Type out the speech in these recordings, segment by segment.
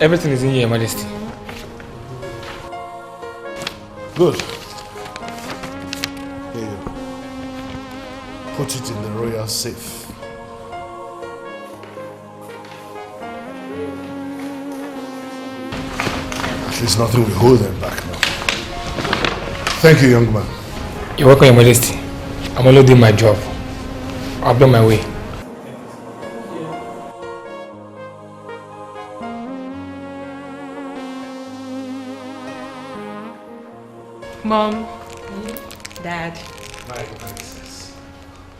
Everything is in here, Your Majesty. Good. Here you go. Put it in the royal safe. At least nothing will hold them back now. Thank you, young man. You're welcome, Your Majesty. I'm only doing my job. I'll be on my way. Mom, Dad,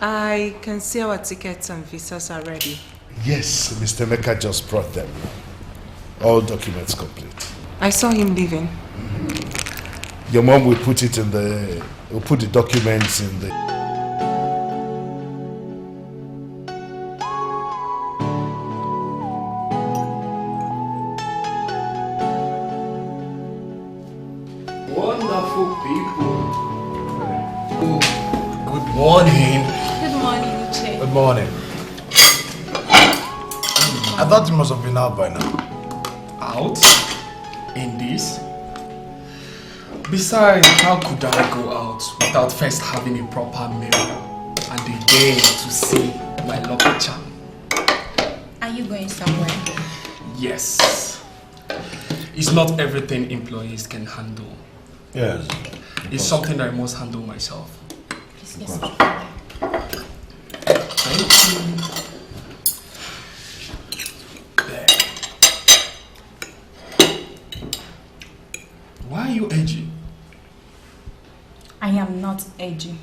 I can see our tickets and visas are ready. Yes, Mr. Mecca just brought them. All documents complete. I saw him leaving. Your mom will put it in the... will put the documents in the... Wonderful people. Good morning. Good morning, Uche. Good morning. I thought you must have been out by now. Out? In this? Besides, how could I go out without first having a proper meal and a day to see my lucky charm? Are you going somewhere? Yes. It's not everything employees can handle. Yes. It's something that I must handle myself. Please get some. Thank you. There. Why are you edgy? I am not edgy.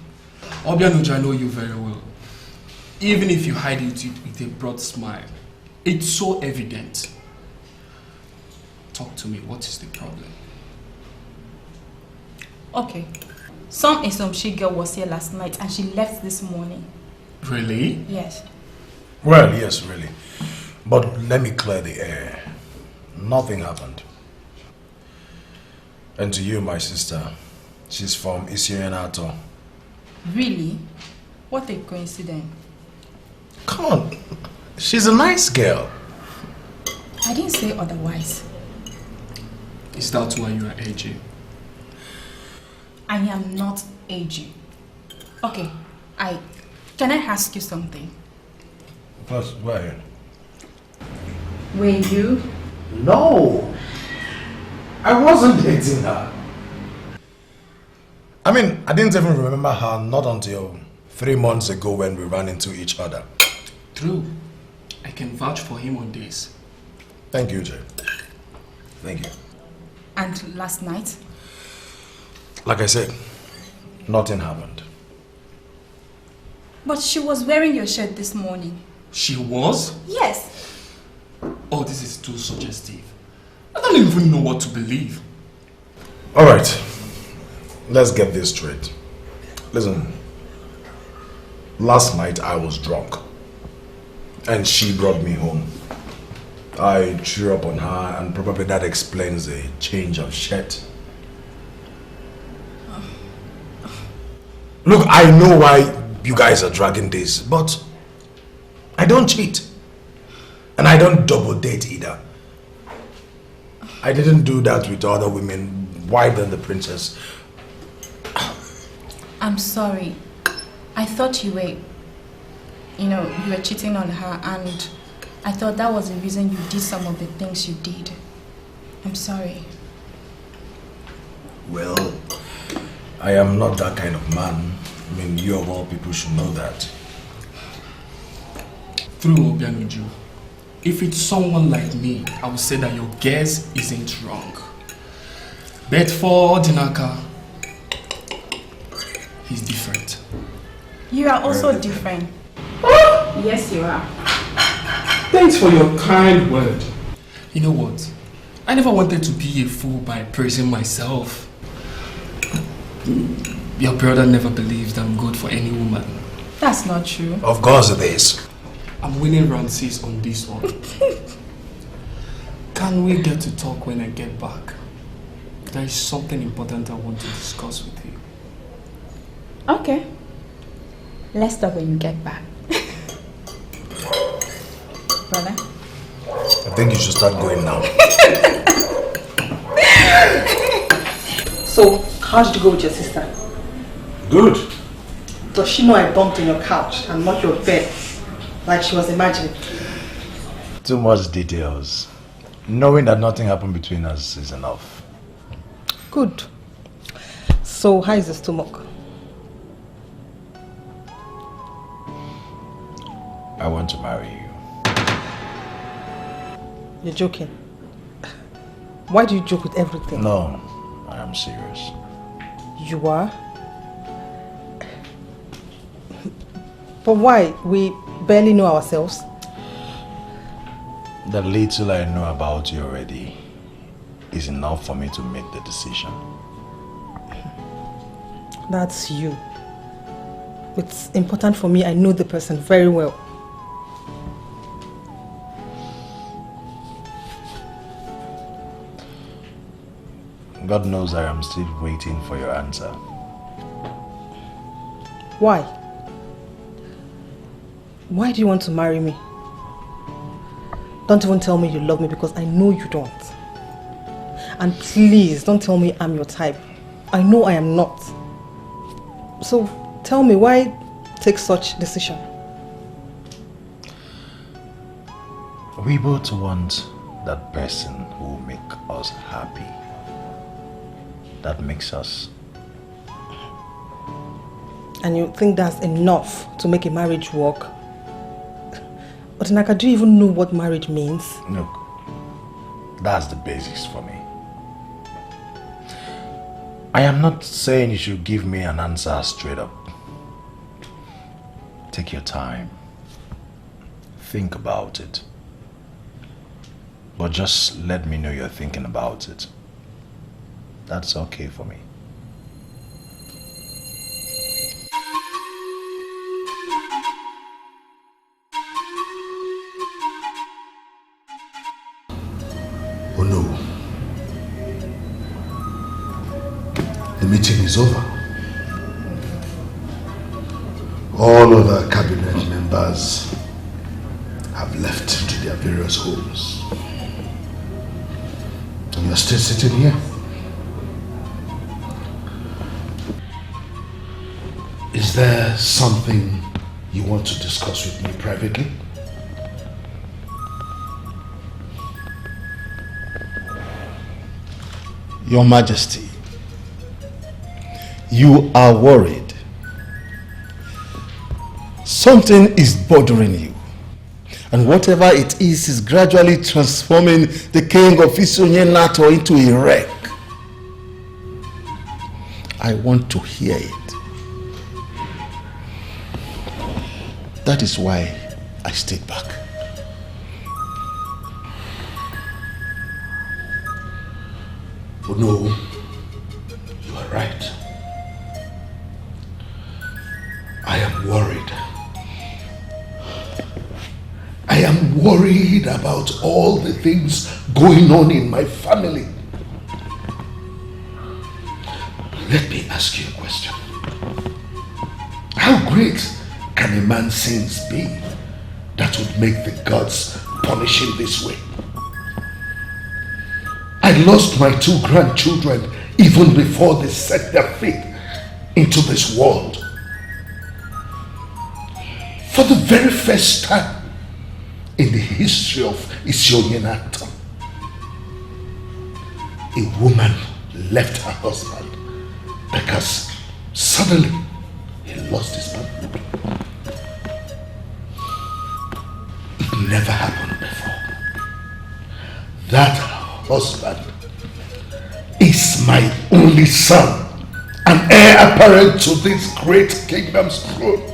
Obianuja, I know you very well. Even if you hide it with a broad smile, it's so evident. Talk to me, what is the problem? Okay. Some Isomshi girl was here last night and she left this morning. Really? Yes. Well, yes, really. But let me clear the air. Nothing happened. And to you, my sister, she's from Isianato. Really? What a coincidence. Come on, she's a nice girl. I didn't say otherwise. Is that why you are edgy? I am not edgy. Okay, can I ask you something? Plus, why? Were you? No! I wasn't dating her. I mean, I didn't even remember her not until 3 months ago when we ran into each other. True. I can vouch for him on this. Thank you, Jay. Thank you. And last night? Like I said, nothing happened. But she was wearing your shirt this morning. She was? Yes. Oh, this is too suggestive. I don't even know what to believe. Alright, let's get this straight. Listen, last night I was drunk and she brought me home. I threw up on her and probably that explains the change of shirt. Look, I know why you guys are dragging this, but I don't cheat. And I don't double date either. I didn't do that with other women. Why then the princess? I'm sorry. I thought you were, you were cheating on her, and I thought that was the reason you did some of the things you did. I'm sorry. Well, I am not that kind of man. I mean, you of all people should know that. Through Obianuju, if it's someone like me, I would say that your guess isn't wrong. But for Dinaka, he's different. You are also different. Yes, you are. Thanks for your kind word. You know what? I never wanted to be a fool by praising myself. Your brother never believes I'm good for any woman. That's not true. Of course it is. I'm winning round 6 on this one. Can we get to talk when I get back? There is something important I want to discuss with you. Okay. Let's talk when you get back. Brother? I think you should start going now. So, how did you go with your sister? Good. Does she know I bumped on your couch and not your bed, like she was imagining? Too much details. Knowing that nothing happened between us is enough. Good. So, how is the stomach? I want to marry you. You're joking. Why do you joke with everything? No, I am serious. You are? But why? We barely know ourselves. The little I know about you already is enough for me to make the decision. That's you. It's important for me. I know the person very well. God knows I am still waiting for your answer. Why? Why do you want to marry me? Don't even tell me you love me because I know you don't. And please, don't tell me I'm your type. I know I am not. So, tell me, why take such decision? We both want that person who will make us happy. That makes us. And you think that's enough to make a marriage work? But Naka, do you even know what marriage means? Look, that's the basics for me. I am not saying you should give me an answer straight up. Take your time. Think about it. But just let me know you're thinking about it. That's okay for me. Oh no. The meeting is over. All other cabinet members have left to their various homes. And you're still sitting here. Is there something you want to discuss with me privately? Your Majesty, you are worried. Something is bothering you. And whatever it is gradually transforming the king of Isonyenato into a wreck. I want to hear it. That is why I stayed back. Oh no, you are right. I am worried. I am worried about all the things going on in my family. Let me ask you a question. How great can a man's sins be that would make the gods punish him this way? I lost my 2 grandchildren even before they set their feet into this world. For the very first time in the history of Isonyenato, a woman left her husband because suddenly he lost his manhood. It never happened before. That husband is my only son, an heir apparent to this great kingdom's throne.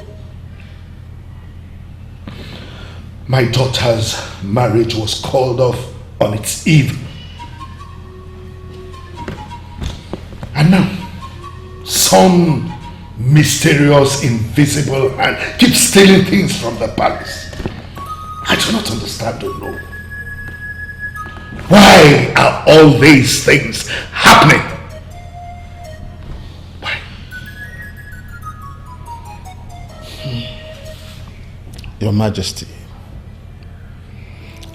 My daughter's marriage was called off on its eve. And now, some mysterious, invisible hand keeps stealing things from the palace. I do not understand or know. Why are all these things happening? Why? Your Majesty,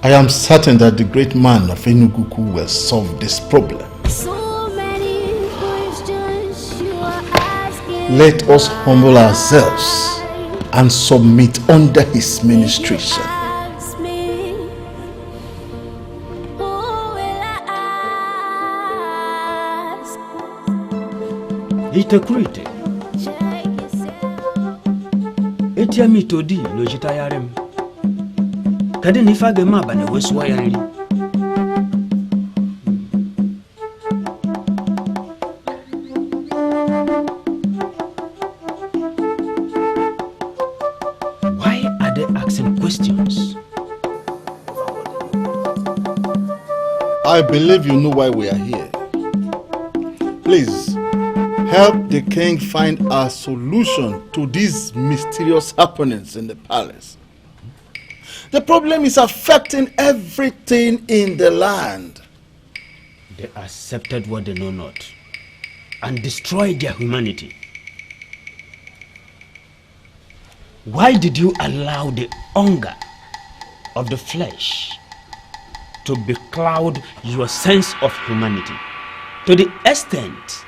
I am certain that the great man of Enugu will solve this problem. So many questions you are asking. Let us humble ourselves and submit under his ministration. Ask me, who will I ask? Itakurite. Check yourself. Etiami todi no jitayarem. Kade nifage maba ne wesuwa yanri. Why are they asking questions? I believe you know why we are here. Please, help the king find a solution to these mysterious happenings in the palace. The problem is affecting everything in the land. They accepted what they know not and destroyed their humanity. Why did you allow the hunger of the flesh to becloud your sense of humanity to the extent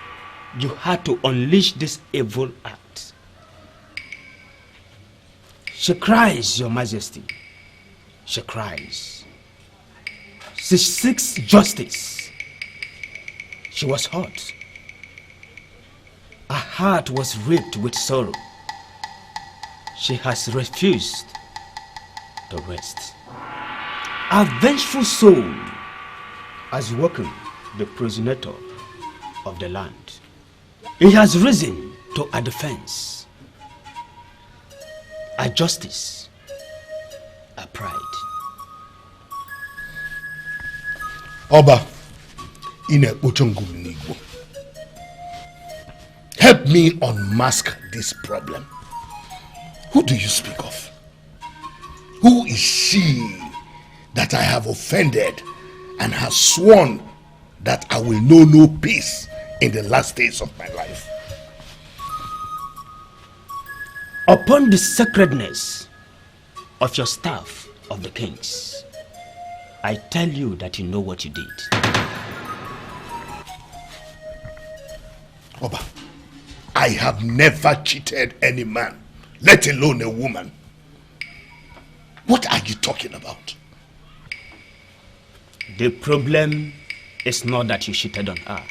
you had to unleash this evil act? She cries, Your Majesty. She cries. She seeks justice. She was hurt. Her heart was ripped with sorrow. She has refused to rest. Our vengeful soul has woken the progenitor of the land. He has risen to our defense, our justice, our pride. Oba, Ine-Ochongwu-Nigbo, help me unmask this problem. Who do you speak of? Who is she that I have offended and has sworn that I will know no peace in the last days of my life? Upon the sacredness of your staff of the kings, I tell you that you know what you did. Oba, I have never cheated any man, let alone a woman. What are you talking about? The problem is not that you cheated on her.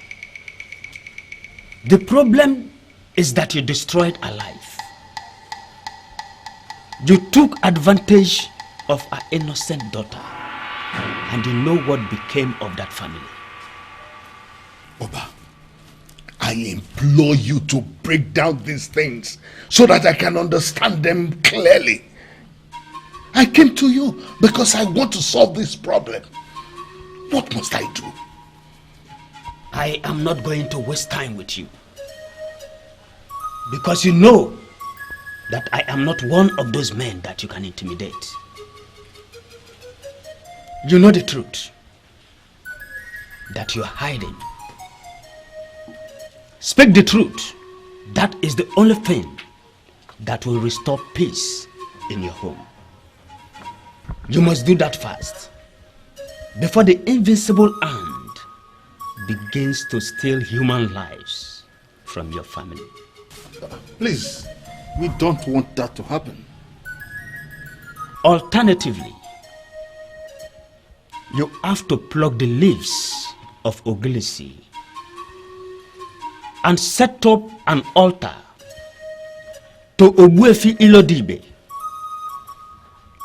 The problem is that you destroyed her life. You took advantage of her innocent daughter, and you know what became of that family. Oba, I implore you to break down these things so that I can understand them clearly. I came to you because I want to solve this problem. What must I do? I am not going to waste time with you, because you know that I am not one of those men that you can intimidate. You know the truth that you are hiding. Speak the truth. That is the only thing that will restore peace in your home. You must do that fast before the invincible hand begins to steal human lives from your family. Please, we don't want that to happen. Alternatively, you have to pluck the leaves of Ogilisi and set up an altar to Ogbuefi Ilodibe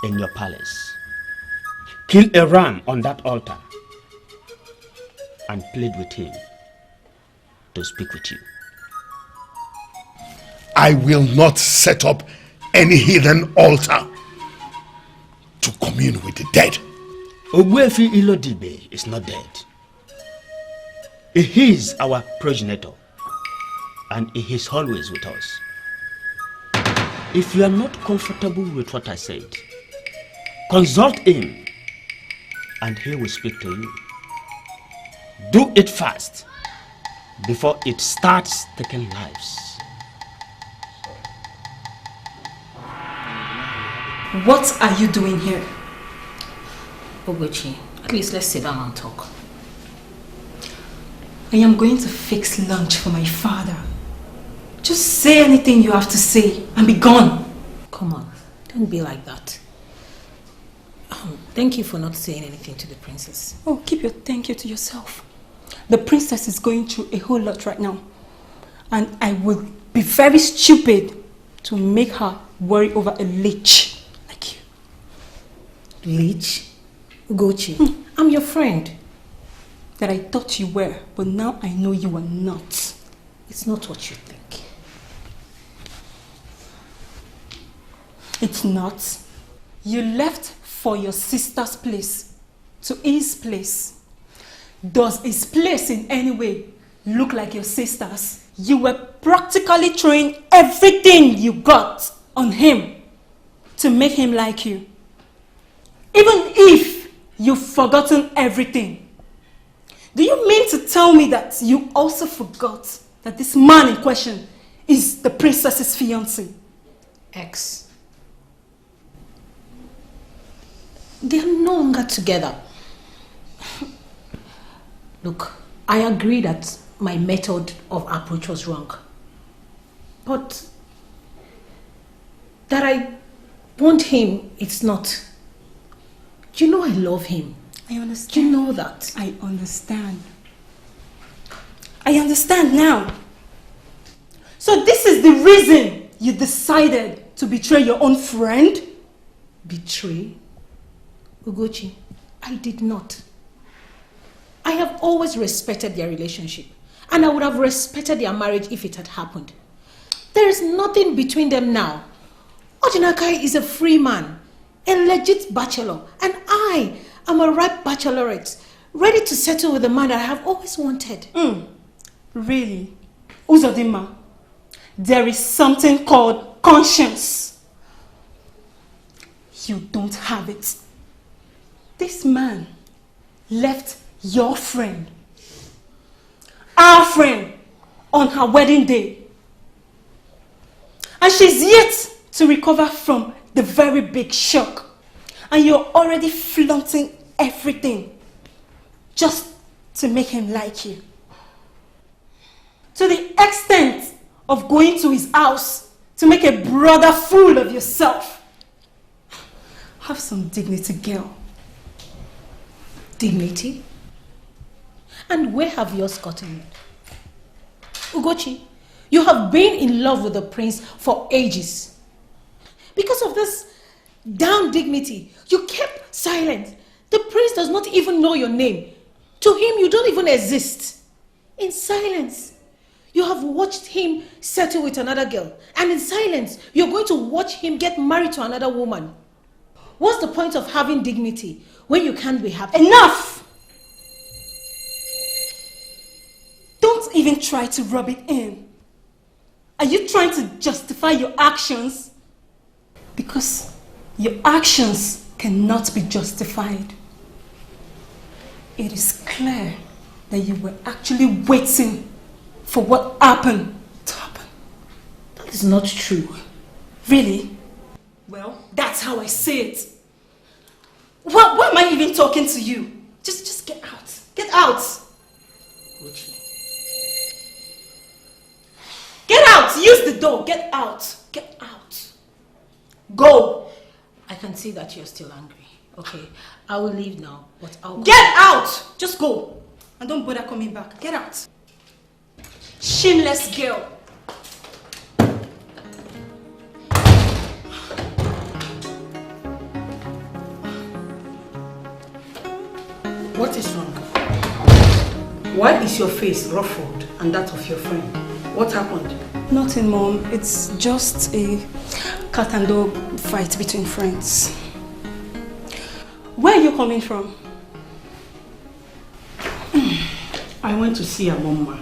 in your palace. Kill a ram on that altar and plead with him to speak with you. I will not set up any hidden altar to commune with the dead. Ogbuefi Ilodibe is not dead. He is our progenitor, and he is always with us. If you are not comfortable with what I said, consult him and he will speak to you. Do it fast before it starts taking lives. What are you doing here? Ogochi, at least let's sit down and talk. I am going to fix lunch for my father. Just say anything you have to say and be gone. Come on, don't be like that. Thank you for not saying anything to the princess. Oh, keep your thank you to yourself. The princess is going through a whole lot right now. And I would be very stupid to make her worry over a leech like you. Leech? Ugochi, I'm your friend. That I thought you were, but now I know you are not. It's not what you think. It's not. You left for your sister's place to his place. Does his place in any way look like your sister's? You were practically throwing everything you got on him to make him like you. Even if you've forgotten everything. Do you mean to tell me that you also forgot that this man in question is the princess's fiancé? Ex. They are no longer together. Look, I agree that my method of approach was wrong. But that I want him, it's not. Do you know I love him? I understand. Do you know that? I understand. I understand now. So this is the reason you decided to betray your own friend? Betray? Ugochi, I did not. I have always respected their relationship. And I would have respected their marriage if it had happened. There is nothing between them now. Ojinakai is a free man, a legit bachelor, and I am a ripe bachelorette, ready to settle with the man that I have always wanted. Really? Uzodima, there is something called conscience. You don't have it. This man left your friend, our friend, on her wedding day. And she's yet to recover from the very big shock. And you're already flaunting everything just to make him like you. To the extent of going to his house to make a brother fool of yourself. Have some dignity, girl. Dignity? And where have yours gotten it? Ugochi, you have been in love with the prince for ages. Because of this down dignity, you kept silent. The prince does not even know your name. To him, you don't even exist. In silence, you have watched him settle with another girl. And in silence, you're going to watch him get married to another woman. What's the point of having dignity when you can't be happy? Enough! Don't even try to rub it in. Are you trying to justify your actions? Because your actions cannot be justified. It is clear that you were actually waiting for what happened to happen. That is not true. Really? Well, that's how I say it. Why am I even talking to you? Just get out. Get out. Get out. Use the door. Get out. Get out. Go. I can see that you're still angry. Okay, I will leave now, but I'll go. Get out. Just go. And don't bother coming back. Get out. Shameless girl. What is wrong? Why is your face ruffled and that of your friend? What happened? Nothing, Mom. It's just a cat and dog fight between friends. Where are you coming from? I went to see a mama.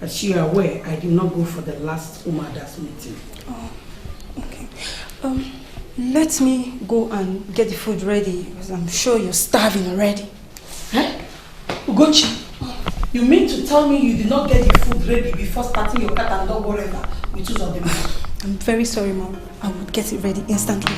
As you are aware, I did not go for the last Umadas meeting. Oh, okay. Let me go and get the food ready because I'm sure you're starving already. Eh? Ugochi, you mean to tell me you did not get the food ready before starting your cat and dog whatever with two of them? I'm very sorry, Mom. I will get it ready instantly.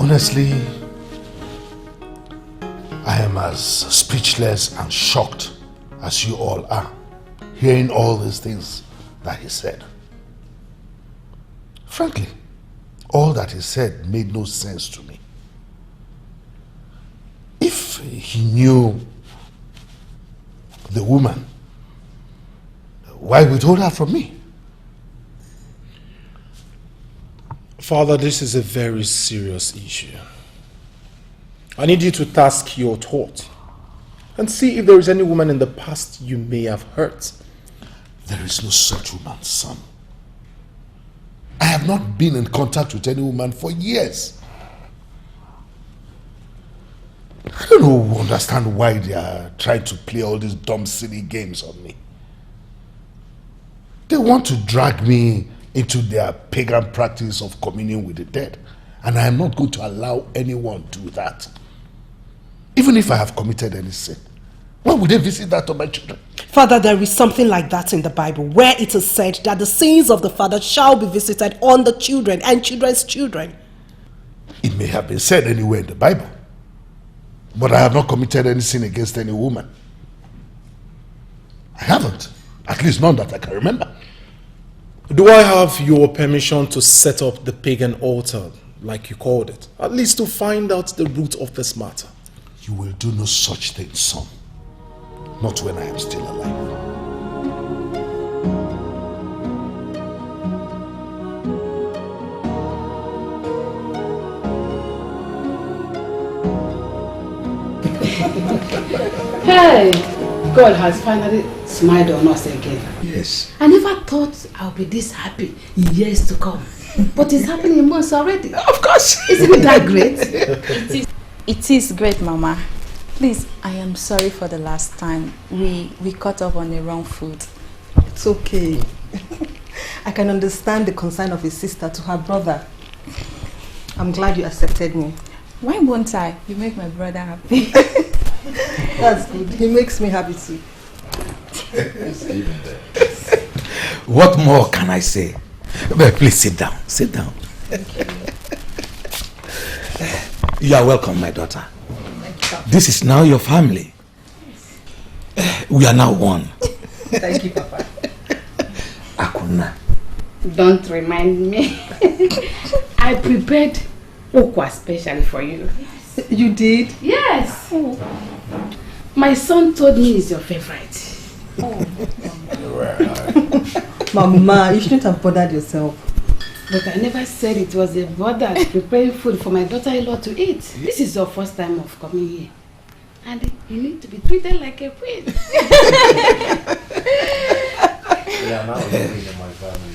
Honestly, I am as speechless and shocked as you all are, hearing all these things that he said. Frankly, all that he said made no sense to me. If he knew the woman, why withhold her from me? Father, this is a very serious issue. I need you to task your thought and see if there is any woman in the past you may have hurt. There is no such woman, son. I have not been in contact with any woman for years. I don't understand why they are trying to play all these dumb, silly games on me. They want to drag me into their pagan practice of communing with the dead, and I am not going to allow anyone to do that. Even if I have committed any sin, why would they visit that on my children? Father, there is something like that in the Bible where it is said that the sins of the father shall be visited on the children and children's children. It may have been said anywhere in the Bible, but I have not committed any sin against any woman. I haven't. At least none that I can remember. Do I have your permission to set up the pagan altar, like you called it? At least to find out the root of this matter. You will do no such thing, son. Not when I am still alive. Hey, God has finally smiled on us again. Yes. I never thought I'll be this happy in years to come. But it's happening in months already. Of course. Isn't it that great? It is great, Mama. Please, I am sorry for the last time. We caught up on the wrong foot. It's okay. I can understand the concern of his sister to her brother. I'm glad you accepted me. Why won't I? You make my brother happy. That's good. He makes me happy too. What more can I say? Well, please sit down. Sit down. You are welcome, my daughter. This is now your family. We are now one. Thank you, Papa. Akuna. Don't remind me. I prepared okwa specially for you. You did? Yes. My son told me it's your favorite. Mama, you shouldn't have bothered yourself. But I never said it was a bother preparing food for my daughter-in-law to eat. This is your first time of coming here. And you need to be treated like a queen. Yeah, now I'm living in my family.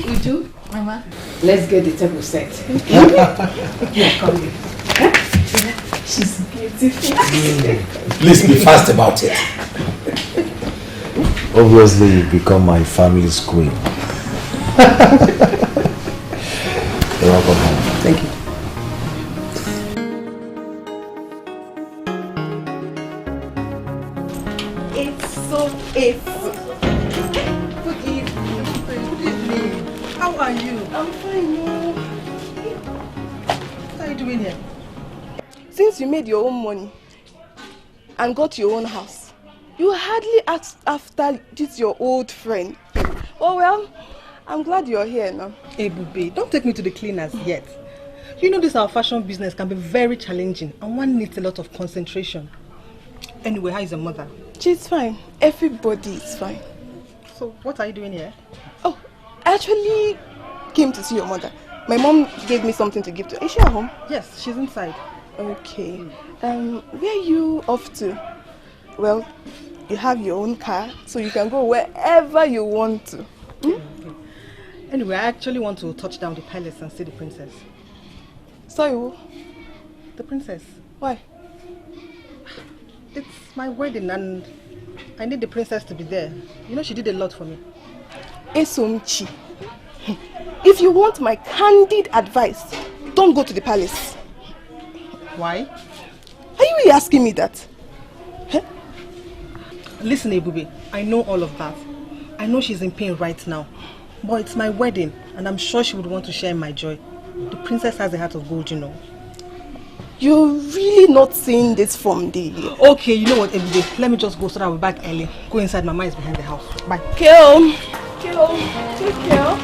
Uju, Mama, let's get the table set. Yeah, come here. She's beautiful. Please be fast about it. Obviously, you've become my family's queen. You're welcome home. Thank you. Good evening. How are you? I'm fine, no. What are you doing here? Since you made your own money and got your own house, you hardly asked after this your old friend. Oh well, I'm glad you're here now. Hey, Bube, don't take me to the cleaners yet. You know this our fashion business can be very challenging and one needs a lot of concentration. Anyway, how is your mother? She's fine. Everybody is fine. So, what are you doing here? Oh, I actually came to see your mother. My mom gave me something to give to her. Is she at home? Yes, she's inside. Okay. Where are you off to? Well, you have your own car, so you can go wherever you want to. Okay. Anyway, I actually want to touch down the palace and see the princess. Sorry, who? The princess. Why? It's my wedding and I need the princess to be there. You know she did a lot for me. Esomchi, if you want my candid advice, don't go to the palace. Why? Are you really asking me that? Huh? Listen, Ebube, I know all of that. I know she's in pain right now. But it's my wedding and I'm sure she would want to share my joy. The princess has a heart of gold, you know. You're really not saying this from the... Okay, you know what, Everyday? Let me just go so that I'll be back early. Go inside, Mama is behind the house. Bye. Kill, take care.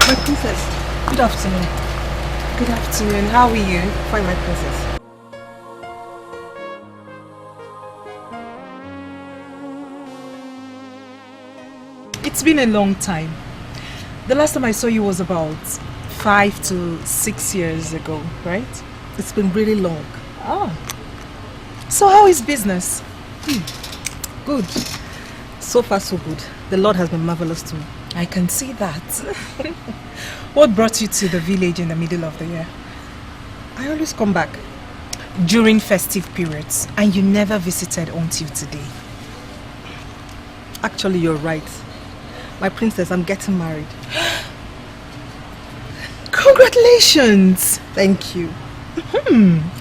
My princess, good afternoon. Good afternoon. How are you? Fine, my princess. It's been a long time. The last time I saw you was about 5 to 6 years ago, right? It's been really long. Oh. So how is business? Good. So far, so good. The Lord has been marvelous to me. I can see that. What brought you to the village in the middle of the year? I always come back. During festive periods, and you never visited until today. Actually, you're right. My princess, I'm getting married. Congratulations! Thank you.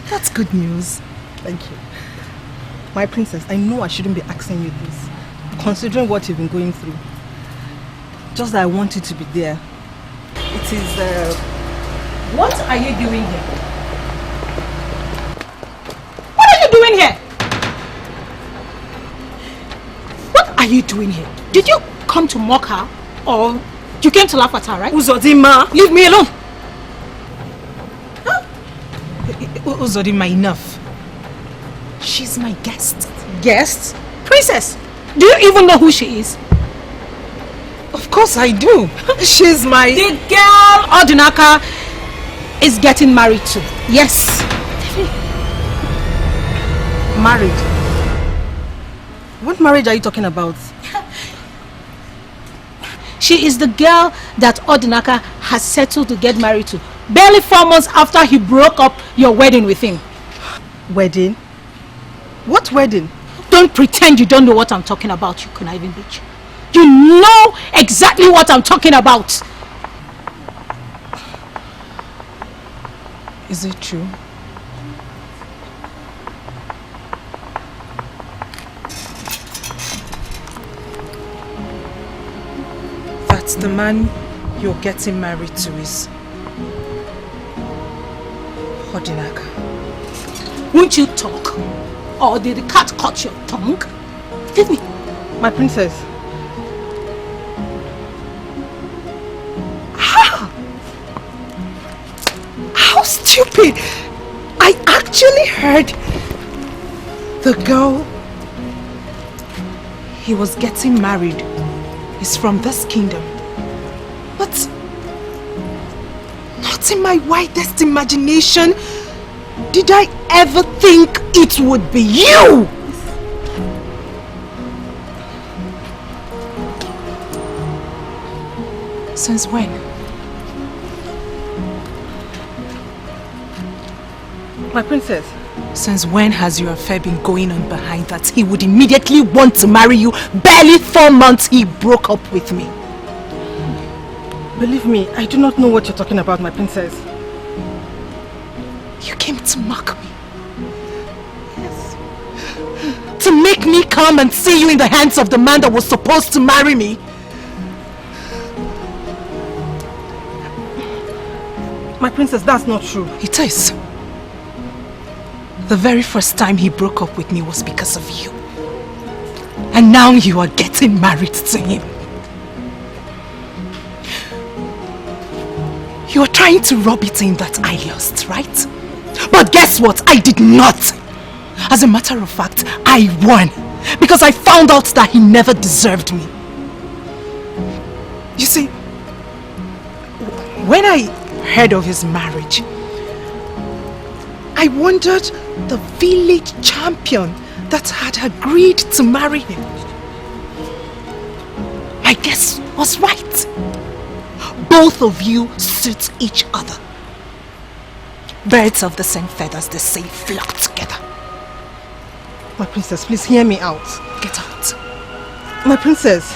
That's good news. Thank you. My princess, I know I shouldn't be asking you this, considering what you've been going through. Just that I want you to be there. It is, What are you doing here? What are you doing here? What are you doing here? Did you come to mock her or you came to laugh at her, right? Uzodima! Leave me alone! Uzodima, enough. She's my guest. Guest? Princess, do you even know who she is? Of course I do. She's my... The girl Odinaka is getting married to. Yes. married. What marriage are you talking about? She is the girl that Odinaka has settled to get married to. Barely 4 months after he broke up your wedding with him. Wedding? What wedding? Don't pretend you don't know what I'm talking about, you conniving bitch. You know exactly what I'm talking about. Is it true? That the man you're getting married to is Odinaka. Won't you talk? Or did the cat cut your tongue? Give me. My princess. How stupid! I actually heard the girl he was getting married is from this kingdom. But not in my widest imagination did I ever think it would be you! Since when? My princess. Since when has your affair been going on behind that he would immediately want to marry you? Barely 4 months he broke up with me. Believe me, I do not know what you're talking about, my princess. You came to mock me. Yes. To make me come and see you in the hands of the man that was supposed to marry me. My princess, that's not true. It is. The very first time he broke up with me was because of you. And now you are getting married to him. You are trying to rub it in that I lost, right? But guess what? I did not. As a matter of fact, I won. Because I found out that he never deserved me. You see, when I heard of his marriage, I wondered the village champion that had agreed to marry him. guess was right. Both of you suit each other. Birds of the same feathers, they say, flock together. My princess, please hear me out. Get out. My princess.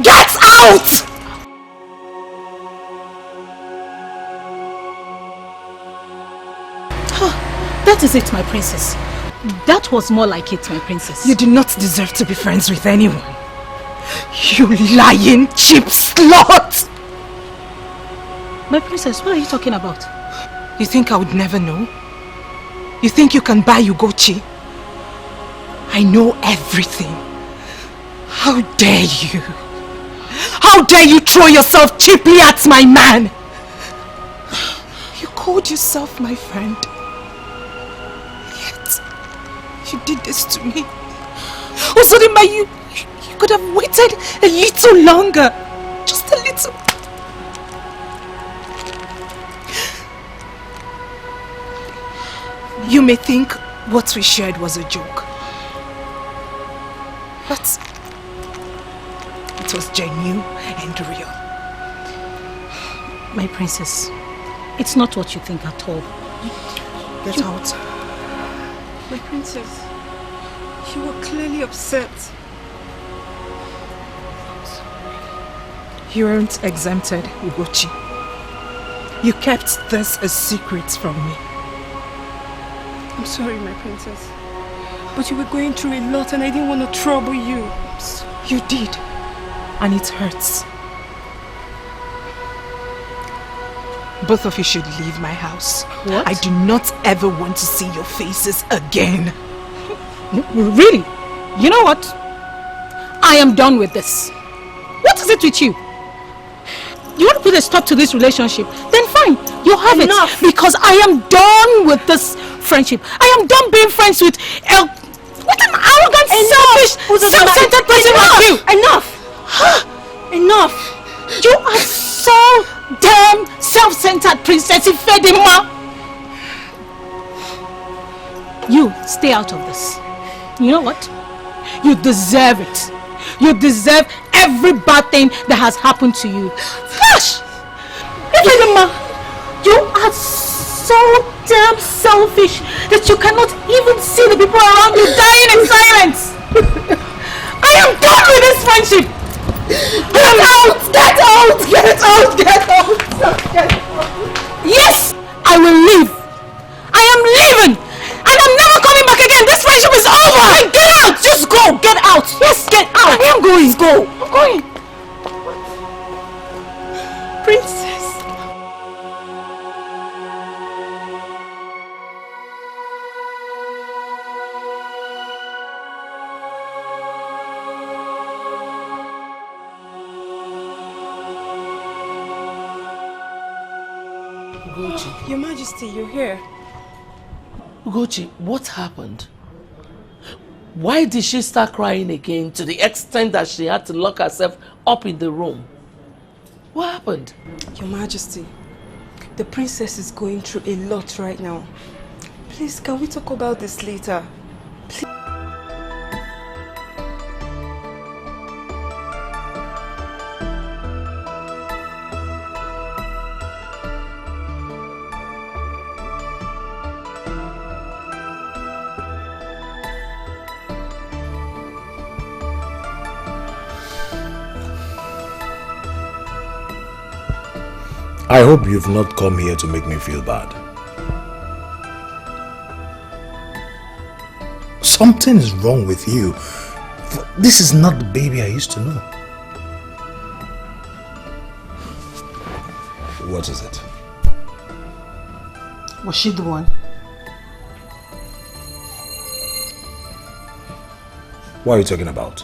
Get out! That is it, my princess. That was more like it, my princess. You do not deserve to be friends with anyone. You lying, cheap slut! My princess, what are you talking about? You think I would never know? You think you can buy Ugochi? I know everything. How dare you? How dare you throw yourself cheaply at my man? You called yourself my friend. Yet, you did this to me. Osodima, you could have waited a little longer. Just a little. You may think what we shared was a joke. But it was genuine and real. My princess, it's not what you think at all. Get out. My princess, you were clearly upset. You weren't exempted, Ugochi. You kept this a secret from me. I'm sorry, my princess. But you were going through a lot and I didn't want to trouble you. You did. And it hurts. Both of you should leave my house. What? I do not ever want to see your faces again. Really? You know what? I am done with this. What is it with you? You want to put a stop to this relationship? Then fine, you have Enough. it. Because I am done with this friendship. I am done being friends with an arrogant, selfish, self-centered person like you. Enough! Enough! You are so damn self-centered, Princess Ifedima. You stay out of this. You know what? You deserve it. You deserve every bad thing that has happened to you. Gosh! Ifedima, you are so damn selfish that you cannot even see the people around you dying in silence. I am done with this friendship. Get out! Get out! Get out! Get out! Get out! Yes, I will leave. I am leaving, and I'm never coming back again. This friendship is over. And get out! Just go. Get out. Yes, get out. I am going. Go. I'm going. Princess. Your Majesty, you're here. Ugochi, what happened? Why did she start crying again to the extent that she had to lock herself up in the room? What happened? Your Majesty, the princess is going through a lot right now. Please, can we talk about this later? Please. I hope you've not come here to make me feel bad. Something is wrong with you. This is not the baby I used to know. What is it? Was she the one? What are you talking about?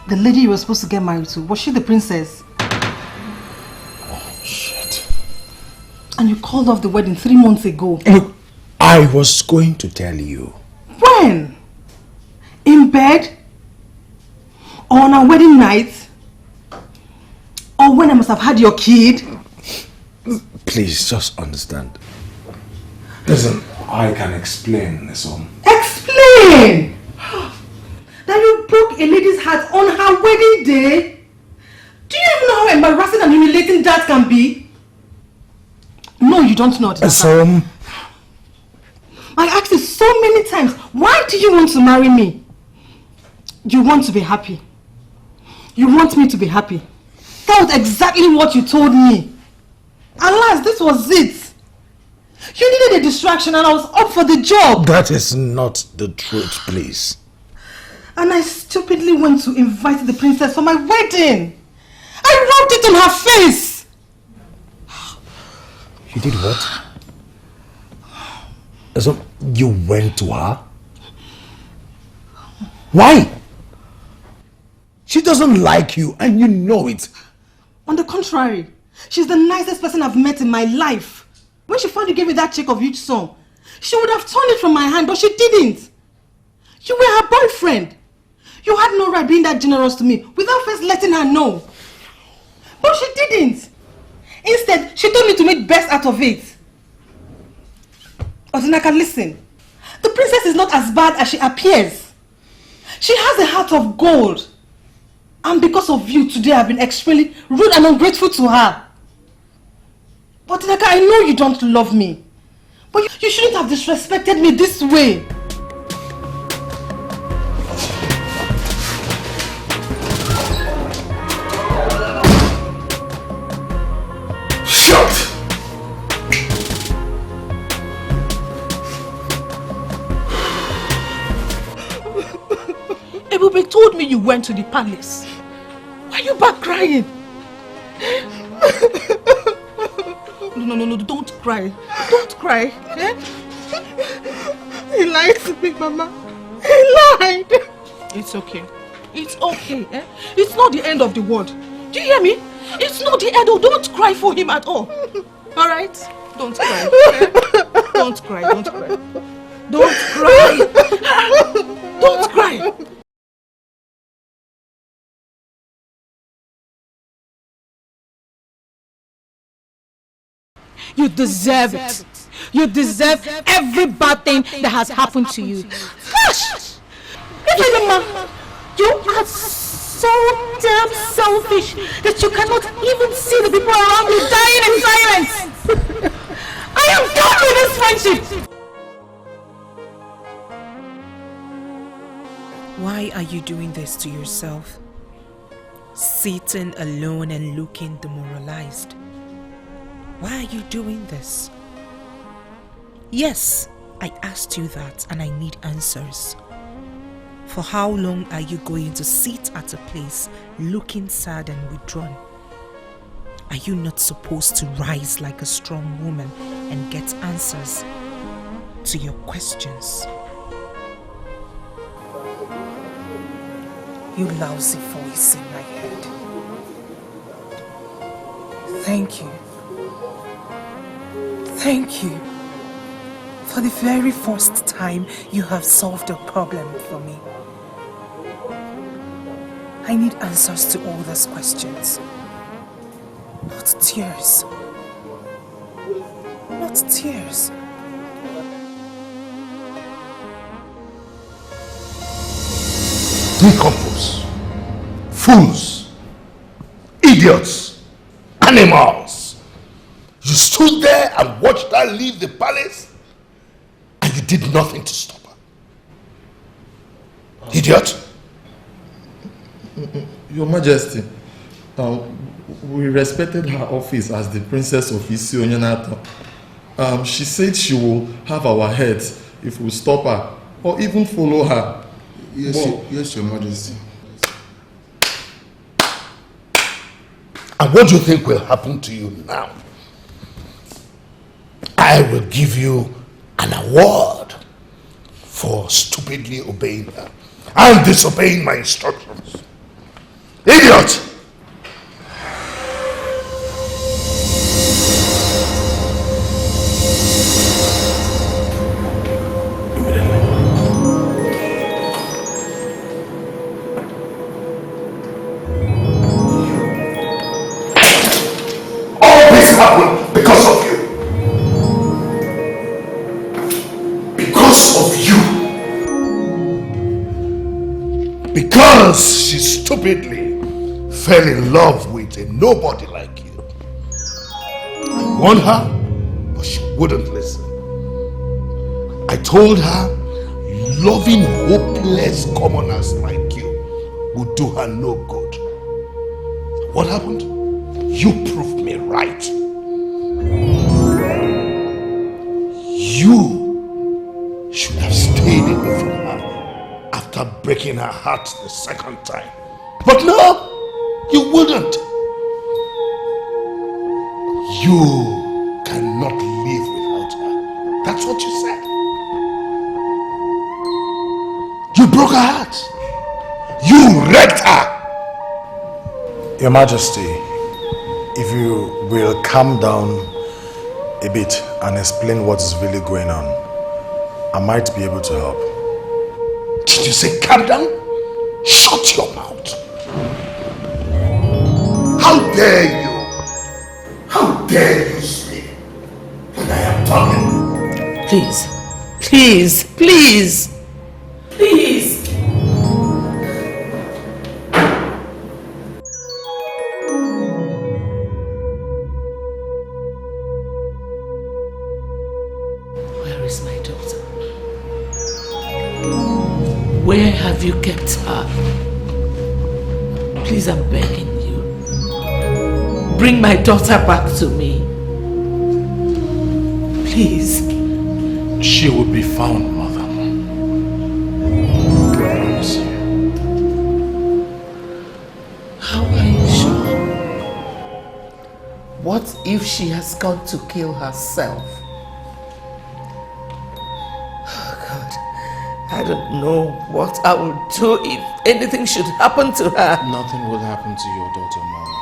The lady you were supposed to get married to, was she the princess? And you called off the wedding 3 months ago. I was going to tell you. When? In bed? Or on our wedding night? Or when I must have had your kid? Please, just understand. Listen, I can explain this one. Explain! That you broke broke a lady's heart on her wedding day? Do you even know how embarrassing and humiliating that can be? No, you don't know. So, I asked you so many times, why do you want to marry me? You want to be happy. You want me to be happy. That was exactly what you told me. Alas, this was it. You needed a distraction and I was up for the job. that is not the truth, please. And I stupidly went to invite the princess for my wedding. I rubbed it on her face. You did what? So, you went to her? Why? She doesn't like you and you know it. On the contrary, she's the nicest person I've met in my life. When she finally gave me that check of each song, she would have torn it from my hand, but she didn't. You were her boyfriend. You had no right being that generous to me without first letting her know. But she didn't. Instead, she told me to make best out of it. Odinaka, listen. The princess is not as bad as she appears. She has a heart of gold. And because of you today, I've been extremely rude and ungrateful to her. But Odinaka, I know you don't love me. But you shouldn't have disrespected me this way. Ebube told me you went to the palace. Why are you back crying? No, don't cry. Don't cry. Eh? He lied to me, Mama. He lied. It's okay. It's okay. Eh? It's not the end of the world. Do you hear me? It's not the end. Don't cry for him at all. Alright? Don't cry. Eh? Don't cry. Don't cry. Don't cry. Don't cry. You deserve it. You deserve every bad thing that has happened to you. Gosh! You are so damn selfish that you cannot even see the people around you dying in silence. I am done with this friendship. Why are you doing this to yourself? Sitting alone and looking demoralized. Why are you doing this? Yes, I asked you that and I need answers. For how long are you going to sit at a place looking sad and withdrawn? Are you not supposed to rise like a strong woman and get answers to your questions? You lousy voice in my head. Thank you. Thank you. For the very first time, you have solved a problem for me. I need answers to all these questions. Not tears. Not tears. Decompose. Fools. Idiots. Animals. You stood there and watched her leave the palace and you did nothing to stop her. Idiot. Your Majesty, we respected her office as the Princess of Isi Onyenato. She said she will have our heads if we stop her or even follow her. Yes, Your Majesty. And what do you think will happen to you now? I will give you an award for stupidly obeying her and disobeying my instructions. Idiot! All this happened because of you. Because of you. Because she stupidly fell in love with a nobody like you. I warned her, but she wouldn't listen. I told her loving hopeless commoners like you would do her no good. What happened? You proved me right. You should have stayed away from her after breaking her heart the second time. But no, you wouldn't. You cannot live without her. That's what you said. You broke her heart. You wrecked her. Your Majesty, if you will calm down a bit and explain what is really going on, I might be able to help. Did you say calm down? Shut your mouth. How dare you? How dare you speak when I am talking? Please, please, please, please. Where is my daughter? Where have you kept her? Please, I'm begging you. Bring my daughter back to me. Please. She will be found, Mother. I promise you. How are you sure? What if she has gone to kill herself? Oh God, I don't know what I will do if anything should happen to her. Nothing will happen to your daughter, Mother.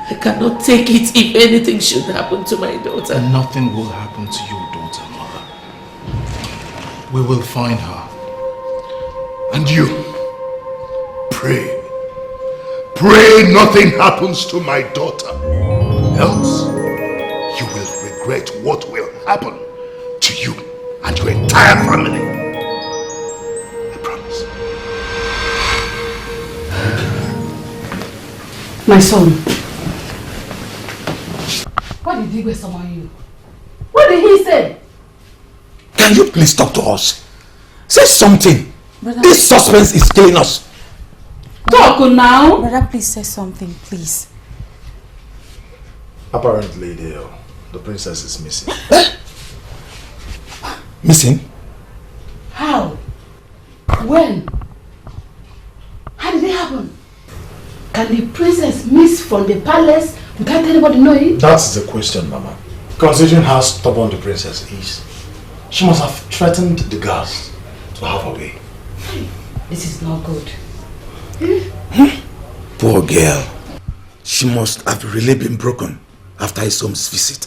I cannot take it if anything should happen to my daughter. Nothing will happen to your daughter, Mother. We will find her. And you, pray. Pray nothing happens to my daughter. Else, you will regret what will happen to you and your entire family. I promise. My son. What did Igwe summon you? What did he say? Can you please talk to us? Say something. Brother, This suspense is killing us. Talk now. Brother, please say something, please. Apparently, the princess is missing. Missing? How? When? How did it happen? Can the princess miss from the palace without anybody knowing? That's the question, Mama. Considering how stubborn the princess is, she must have threatened the guards to have her way. This is not good. Poor girl. She must have really been broken after Isom's visit.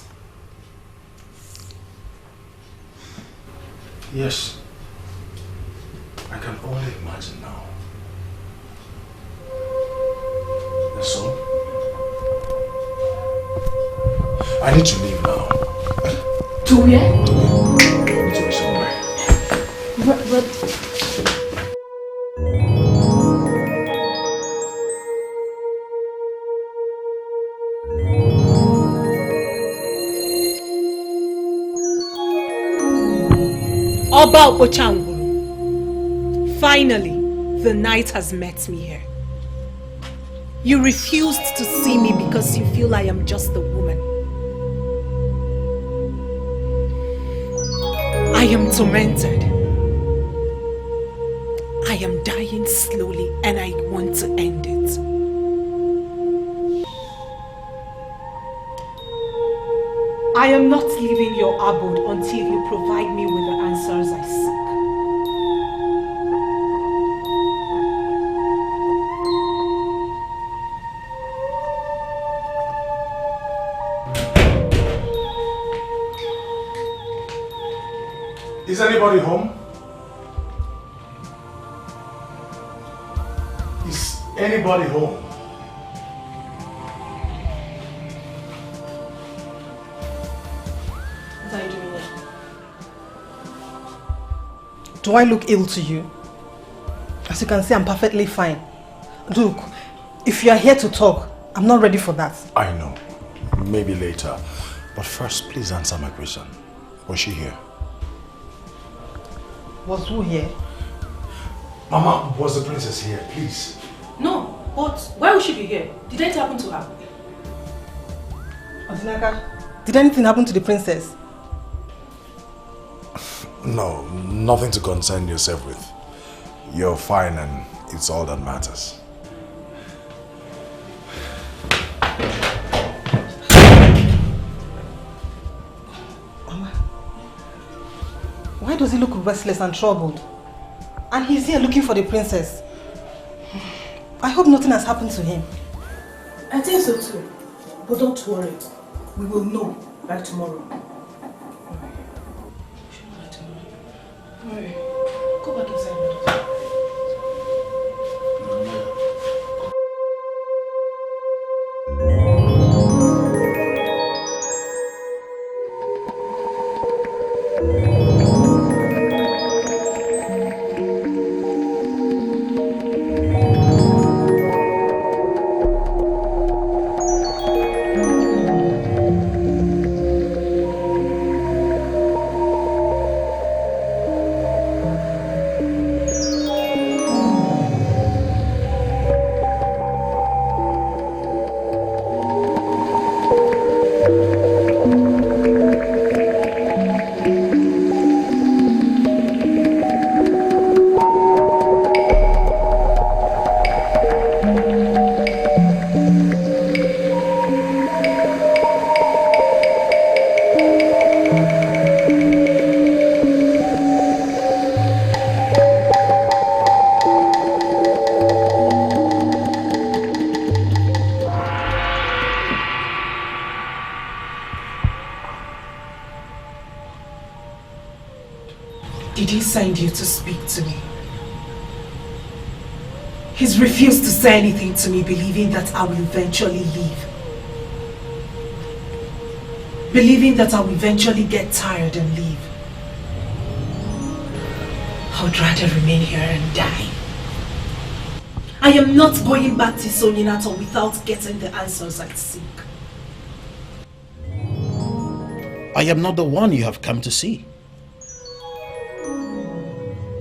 Yes. I can only imagine now. So, I need to leave now. To where? I need to be somewhere. But Oba Opochanguru, finally, the night has met me here. You refused to see me because you feel I am just a woman. I am tormented. I am dying slowly and I want to end it. I am not leaving your abode until you provide me with the answers I seek. Is anybody home? Is anybody home? What are you doing here? Do I look ill to you? As you can see, I'm perfectly fine. Look, if you are here to talk, I'm not ready for that. I know. Maybe later. But first, please answer my question. Was she here? Was who here? Mama, was the princess here? Please. No, but why would she be here? Did anything happen to her? Odinaka, did anything happen to the princess? No, nothing to concern yourself with. You're fine and it's all that matters. Mama, why does he look restless and troubled? And he's here looking for the princess. I hope nothing has happened to him. I think so too. But don't worry. We will know by tomorrow. Alright. Go back inside. Did he send you to speak to me? He's refused to say anything to me, believing that I will eventually leave. Believing that I will eventually get tired and leave. I would rather remain here and die. I am not going back to Soninato without getting the answers I seek. I am not the one you have come to see.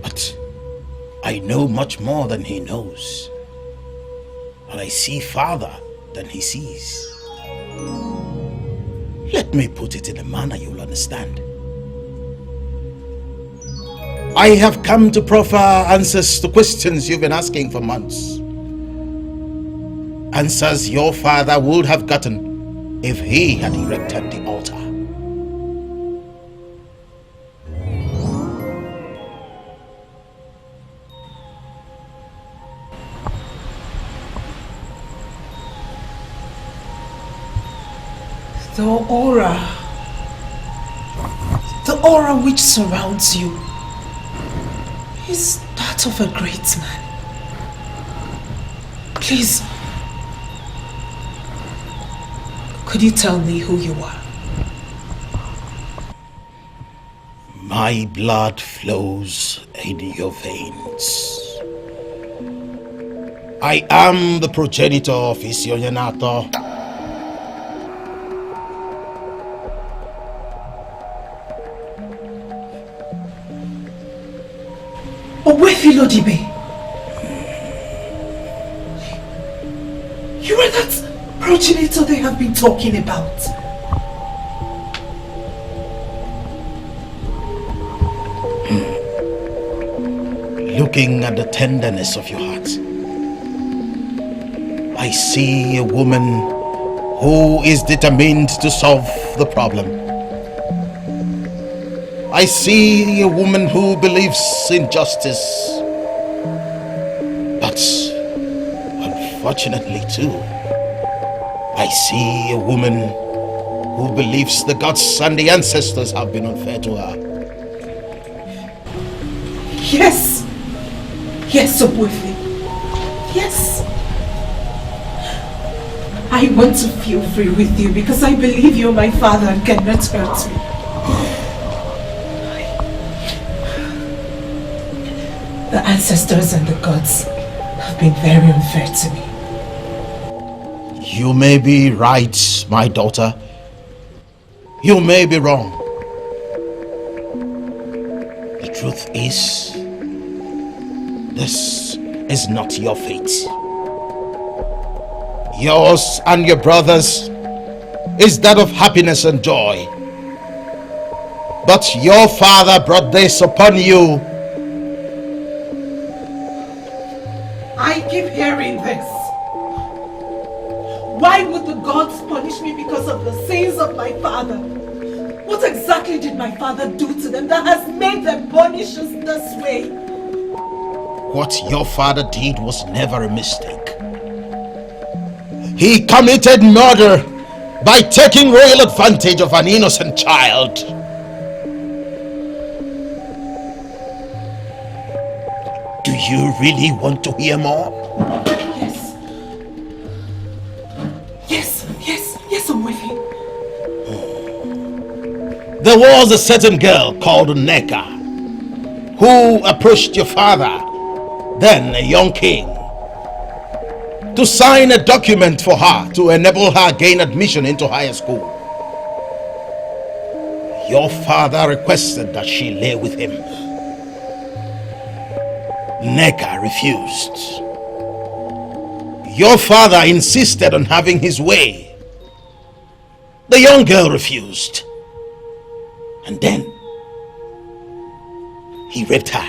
But I know much more than he knows. And I see farther than he sees. Let me put it in a manner you'll understand. I have come to proffer answers to questions you've been asking for months. Answers your father would have gotten if he had erected the altar. The aura which surrounds you is that of a great man. Please, could you tell me who you are? My blood flows in your veins. I am the progenitor of Isionyenato. Owefilodibe. You are that progenitor they have been talking about. Looking at the tenderness of your heart, I see a woman who is determined to solve the problem. I see a woman who believes in justice. But unfortunately too, I see a woman who believes the gods and the ancestors have been unfair to her. Yes. Yes, Obuefi. Yes. I want to feel free with you because I believe you're my father and cannot hurt me. The ancestors and the gods have been very unfair to me. You may be right, my daughter. You may be wrong. The truth is, this is not your fate. Yours and your brothers is that of happiness and joy. But your father brought this upon you. I keep hearing this. Why would the gods punish me because of the sins of my father? What exactly did my father do to them that has made them punish us this way? What your father did was never a mistake. He committed murder by taking royal advantage of an innocent child. Do you really want to hear more? Yes, I'm with you. There was a certain girl called Neka who approached your father, then a young king, to sign a document for her to enable her gain admission into higher school. Your father requested that she lay with him. Neka refused. Your father insisted on having his way. The young girl refused. And then he raped her.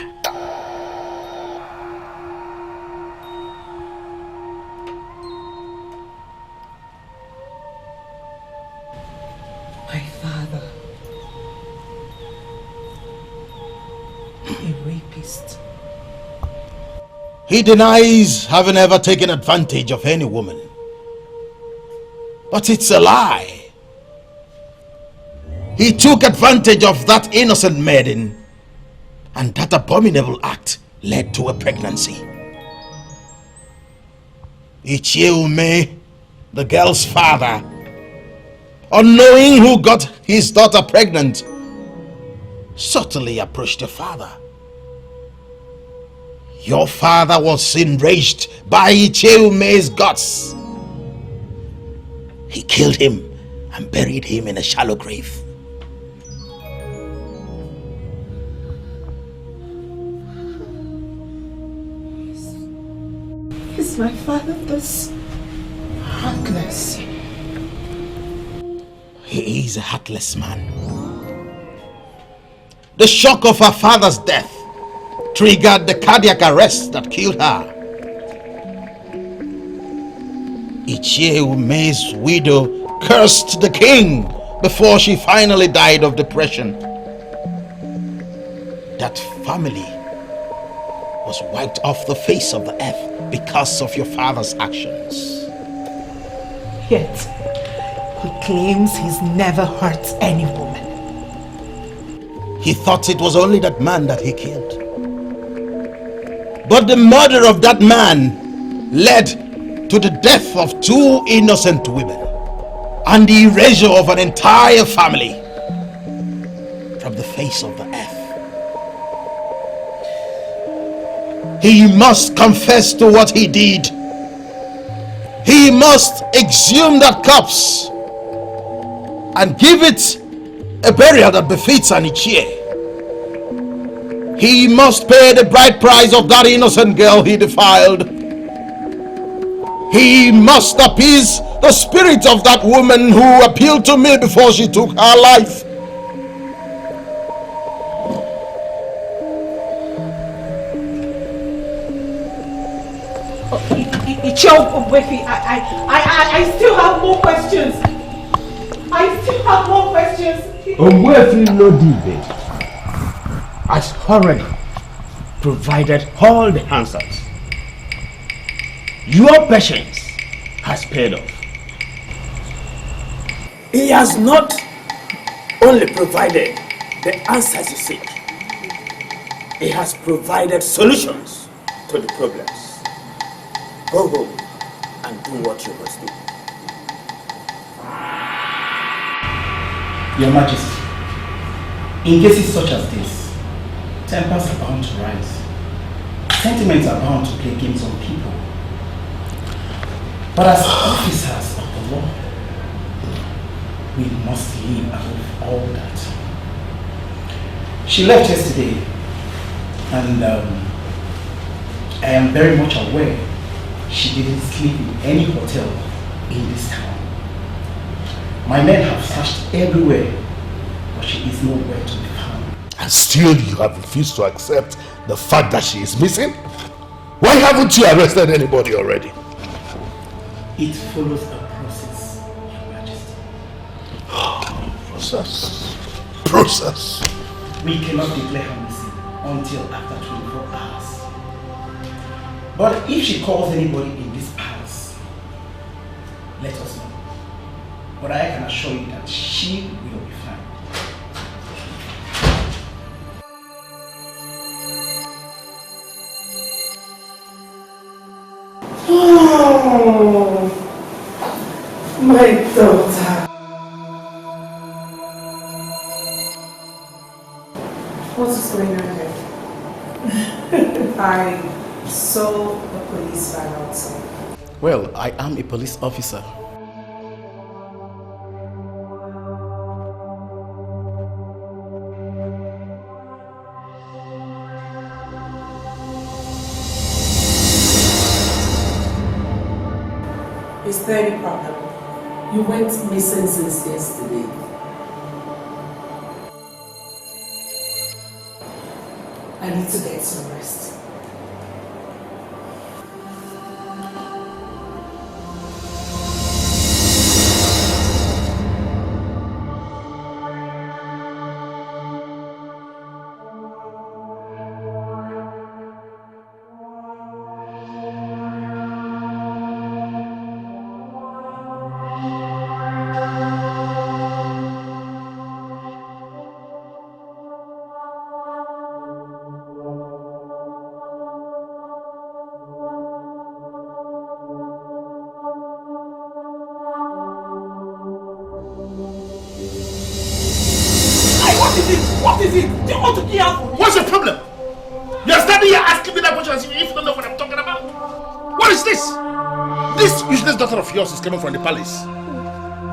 My father. A rapist. He denies having ever taken advantage of any woman. But it's a lie. He took advantage of that innocent maiden, and that abominable act led to a pregnancy. Icheume, the girl's father, unknowing who got his daughter pregnant, subtly approached the father. Your father was enraged by Icheume's guts. He killed him and buried him in a shallow grave. Is my father this heartless? He is a heartless man. The shock of her father's death triggered the cardiac arrest that killed her. Icheume's widow cursed the king before she finally died of depression. That family was wiped off the face of the earth because of your father's actions. Yet, he claims he's never hurt any woman. He thought it was only that man that he killed. But the murder of that man led to the death of 2 innocent women and the erasure of an entire family from the face of the earth. He must confess to what he did. He must exhume that corpse and give it a burial that befits an Ichie. He must pay the bride price of that innocent girl he defiled. He must appease the spirit of that woman who appealed to me before she took her life. I still have more questions. Omwefi no Dibe has already provided all the answers. Your patience has paid off. He has not only provided the answers you seek, he has provided solutions to the problems. Go home and do what you must do. Your Majesty, in cases such as this, tempers are bound to rise. Sentiments are bound to play games on people. But as officers of the law, we must live above all that. She left yesterday, and I am very much aware she didn't sleep in any hotel in this town. My men have searched everywhere, but she is nowhere to be found. And still you have refused to accept the fact that she is missing? Why haven't you arrested anybody already? It follows a process, Your Majesty. Process. We cannot declare her missing until after 24 hours. But if she calls anybody in this palace, let us know. But I can assure you that she will be fine. Oh, my daughter. What is going on here? I saw a police van outside. Well, I am a police officer. Is there any problem? You went missing since yesterday. I need to get some rest. What is it? Do you want to kill her? What's your problem? You're standing here asking me that question as if you don't know what I'm talking about. What is this? This useless daughter of yours is coming from the palace.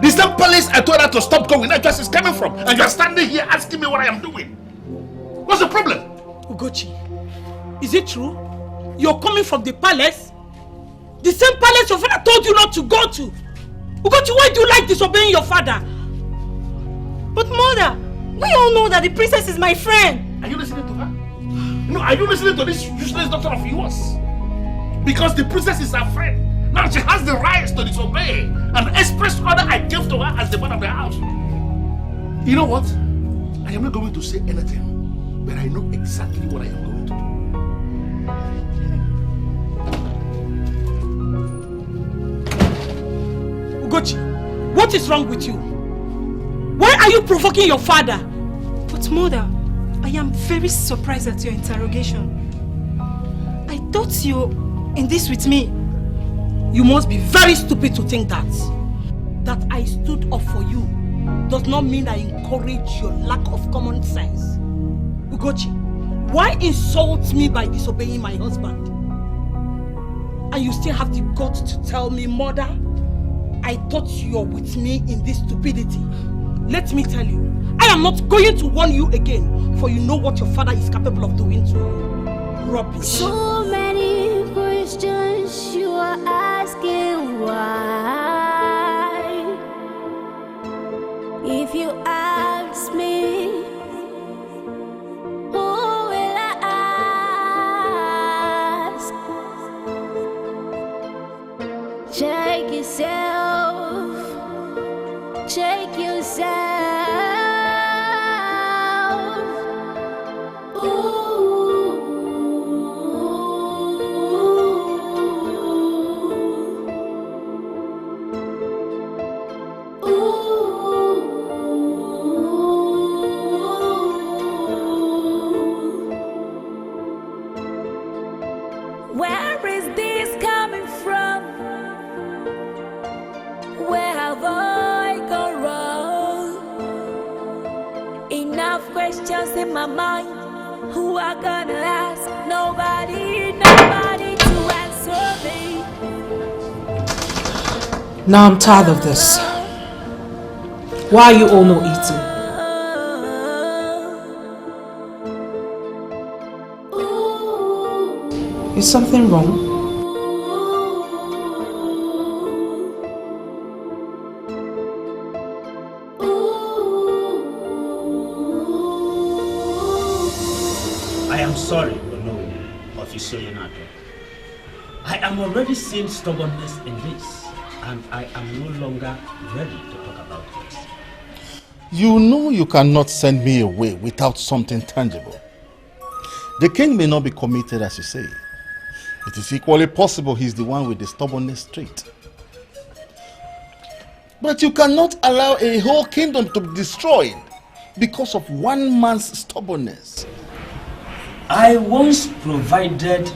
The same palace I told her to stop going, that's where she's coming from. And you're standing here asking me what I am doing. What's the problem? Ugochi, is it true? You're coming from the palace? The same palace your father told you not to go to. Ugochi, why do you like disobeying your father? But mother, we all know that the princess is my friend. Are you listening to her? No, are you listening to this useless daughter of yours? Because the princess is her friend. Now she has the right to disobey an express order I gave to her as the man of the house. You know what? I am not going to say anything, but I know exactly what I am going to do. Ugochi, what is wrong with you? Why are you provoking your father? But mother, I am very surprised at your interrogation. I thought you in this with me. You must be very stupid to think that. That I stood up for you does not mean I encourage your lack of common sense. Ugochi, why insult me by disobeying my husband? And you still have the guts to tell me, mother, I thought you're with me in this stupidity. Let me tell you, I am not going to warn you again, for you know what your father is capable of doing to you. Rubbish. So many questions you are asking why. If you ask me, who will I ask? Check yourself. Check yourself. Where is this coming from? Where have I gone wrong? Enough questions in my mind. Who I gonna ask? Nobody knows. Now I'm tired of this. Why are you all not eating? Is something wrong? I am sorry, Officer Yanato. I am already seeing stubbornness in this, and I am no longer ready to talk about this. You know you cannot send me away without something tangible. The king may not be committed as you say. It is equally possible he's the one with the stubbornness trait. But you cannot allow a whole kingdom to be destroyed because of one man's stubbornness. I once provided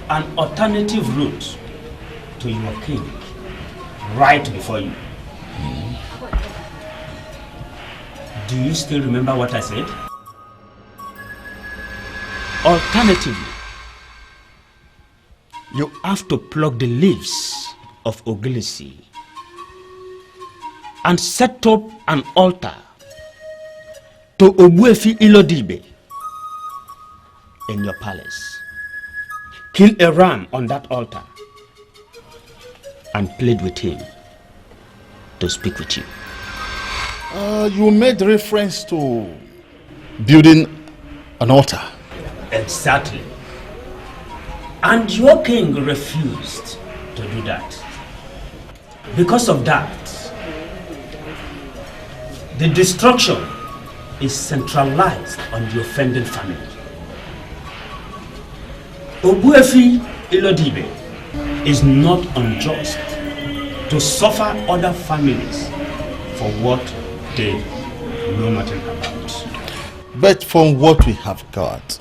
an alternative route to your king right before you. Do you still remember what I said? Alternatively, you have to pluck the leaves of Ogilisi and set up an altar to Ogbuefi Ilodibe in your palace. Kill a ram on that altar and plead with him to speak with you. You made reference to building an altar. Exactly. And your king refused to do that. Because of that, the destruction is centralized on the offending family. Ogbuefi Ilodibe is not unjust to suffer other families for what they know nothing about. But from what we have got,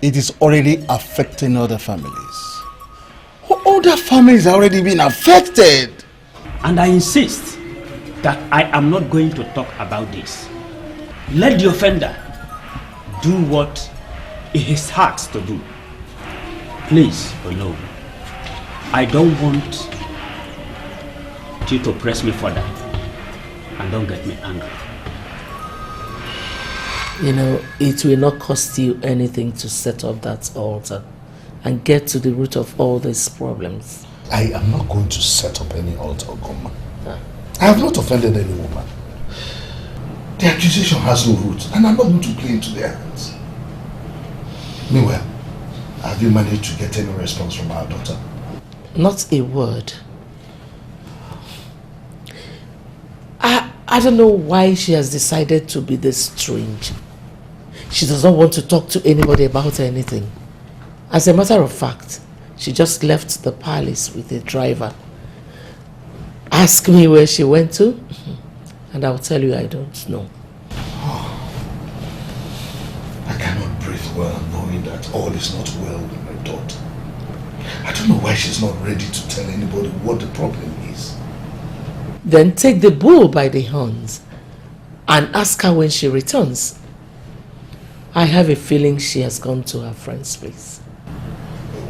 it is already affecting other families. Other families are already being affected. And I insist that I am not going to talk about this. Let the offender do what his heart to do. Please, Olo, I don't want you to press me further, and don't get me angry. You know, it will not cost you anything to set up that altar and get to the root of all these problems. I am not going to set up any altar, Ogoma. I have not offended any woman. The accusation has no root, and I'm not going to play into their hands. Meanwhile, have you managed to get any response from our daughter? Not a word. I don't know why she has decided to be this strange. She does not want to talk to anybody about anything. As a matter of fact, she just left the palace with a driver. Ask me where she went to, and I'll tell you I don't know. I cannot breathe well knowing that all is not well with my daughter. I don't know why she's not ready to tell anybody what the problem is. Then take the bull by the horns and ask her when she returns. I have a feeling she has gone to her friend's place.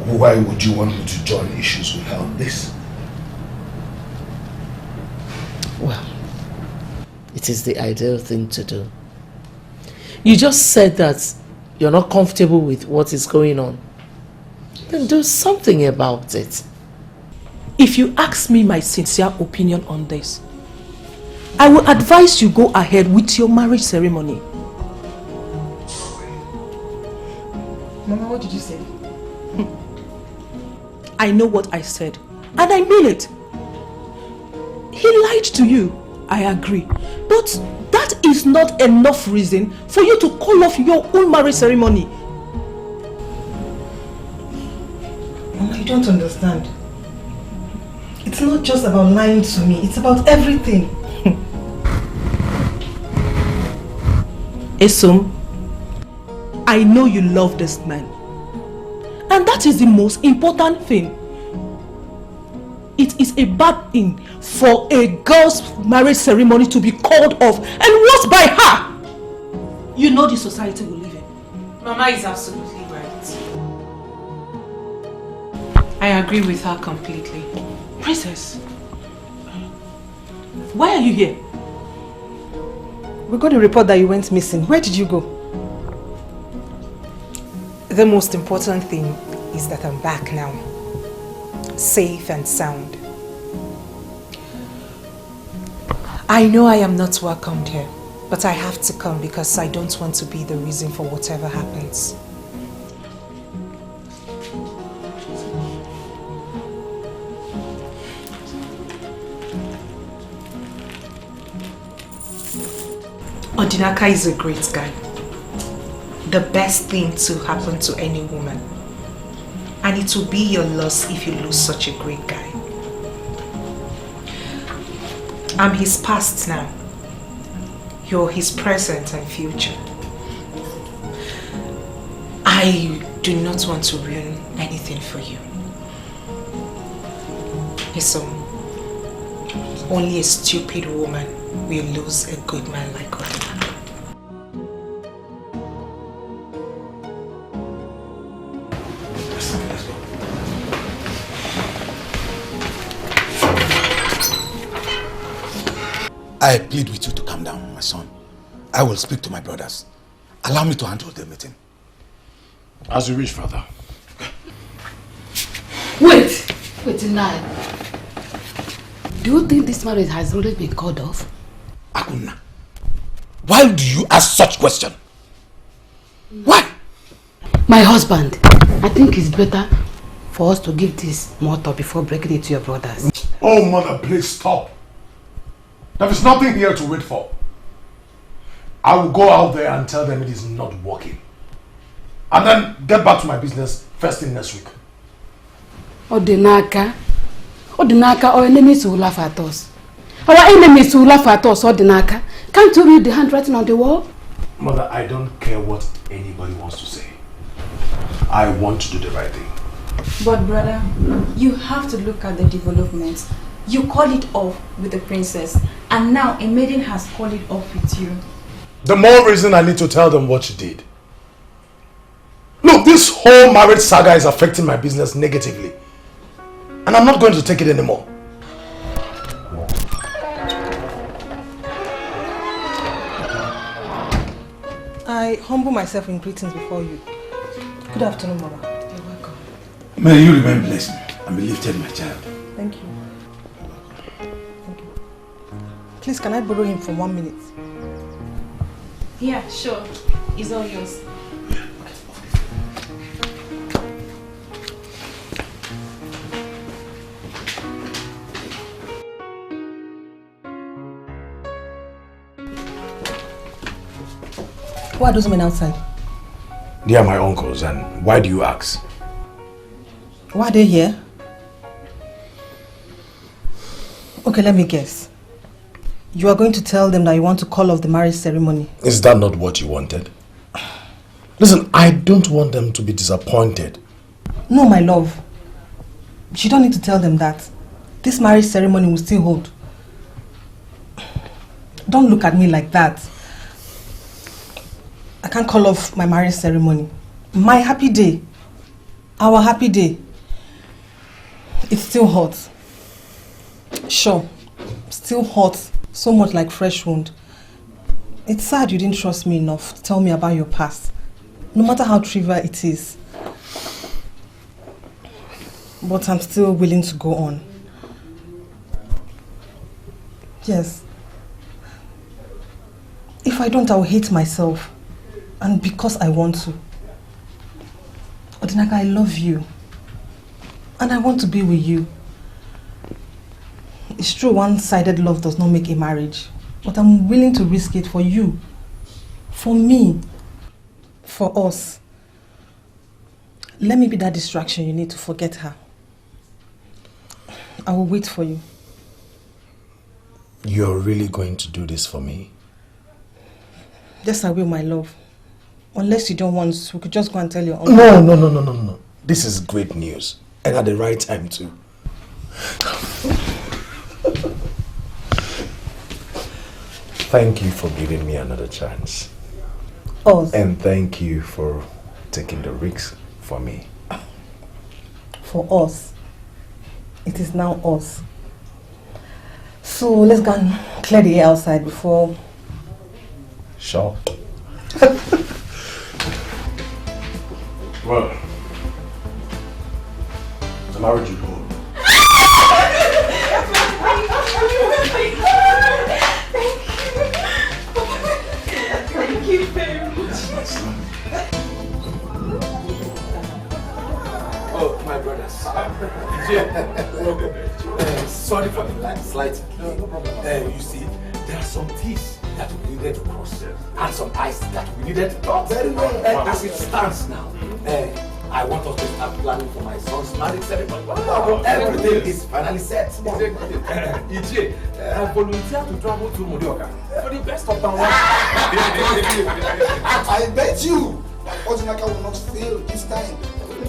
Why would you want me to join issues with her on this? Well, it is the ideal thing to do. You just said that you're not comfortable with what is going on. Then do something about it. If you ask me my sincere opinion on this, I will advise you go ahead with your marriage ceremony. Mama, what did you say? I know what I said, and I mean it. He lied to you, I agree. But that is not enough reason for you to call off your own marriage ceremony. Mama, you don't understand. It's not just about lying to me, it's about everything. Esum, I know you love this man. And that is the most important thing. It is a bad thing for a girl's marriage ceremony to be called off, and what by her? You know the society we live in. Mama is absolutely right. I agree with her completely. Princess, why are you here? We got a report that you went missing. Where did you go? The most important thing is that I'm back now. Safe and sound. I know I am not welcomed here, but I have to come because I don't want to be the reason for whatever happens. Odinaka is a great guy. The best thing to happen to any woman. And it will be your loss if you lose such a great guy. I'm his past now. You're his present and future. I do not want to ruin anything for you. So, only a stupid woman will lose a good man like Odinaka. I plead with you to calm down, my son. I will speak to my brothers. Allow me to handle the meeting. As you wish, Father. Wait now. Do you think this marriage has already been called off? Akuna, why do you ask such question? Why? My husband, I think it's better for us to give this more thought before breaking it to your brothers. Oh, mother, please stop. There is nothing here to wait for. I will go out there and tell them it is not working. And then get back to my business first thing next week. Odinaka, our enemies will laugh at us. Our enemies will laugh at us, Odinaka. Can't you read the handwriting on the wall? Mother, I don't care what anybody wants to say. I want to do the right thing. But brother, you have to look at the developments. You call it off with the princess, and now a maiden has called it off with you. The more reason I need to tell them what she did. Look, this whole marriage saga is affecting my business negatively. And I'm not going to take it anymore. I humble myself in greetings before you. Good afternoon, Mama. You're welcome. May you remain blessed and be lifted, my child. Thank you. Thank you. Please, can I borrow him for 1 minute? Yeah, sure. It's all yours. Who are those men outside? They are my uncles, and why do you ask? Why are they here? Okay, let me guess. You are going to tell them that you want to call off the marriage ceremony. Is that not what you wanted? Listen, I don't want them to be disappointed. No, my love. You don't need to tell them that. This marriage ceremony will still hold. Don't look at me like that. I can't call off my marriage ceremony. My happy day. Our happy day. It's still hot. Sure. Still hot. So much like fresh wound. It's sad you didn't trust me enough to tell me about your past. No matter how trivial it is. But I'm still willing to go on. Yes. If I don't, I will hate myself. And because I want to. Odinaka, I love you. And I want to be with you. It's true, one-sided love does not make a marriage. But I'm willing to risk it for you. For me. For us. Let me be that distraction you need to forget her. I will wait for you. You're really going to do this for me? Yes, I will, my love. Unless you don't want to, we could just go and tell your uncle. No. This is great news. And at the right time too. Thank you for giving me another chance. Oh. And thank you for taking the risk for me. For us. it is now us. So let's go and clear the air outside before... Sure. Well, the marriage you home. Thank you very much. Oh, my brothers. Sorry for the slight delay. You see, there are some teeth that we needed to cross and some ice that we needed to cross. Very well. As it stands now, I want us to start planning for my son's marriage ceremony. Everything is finally set. EJ, I volunteer to travel to Morioka for the best of our life. I bet you that Odinaka will not fail this time.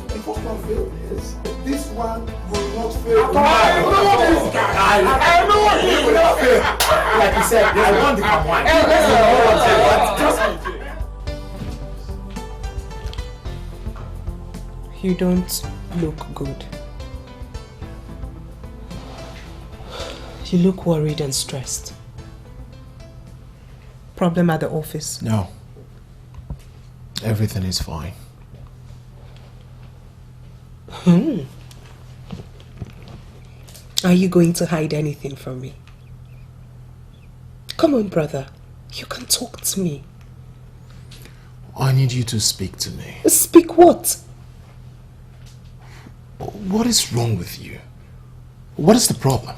The first one failed, yes. This one will not fail. I know he will not fail. Like you said, I want the palm wine. You don't look good. You look worried and stressed. Problem at the office? No. Everything is fine. Are you going to hide anything from me? Come on, brother. You can talk to me. I need you to speak to me. Speak what? What is wrong with you? What is the problem?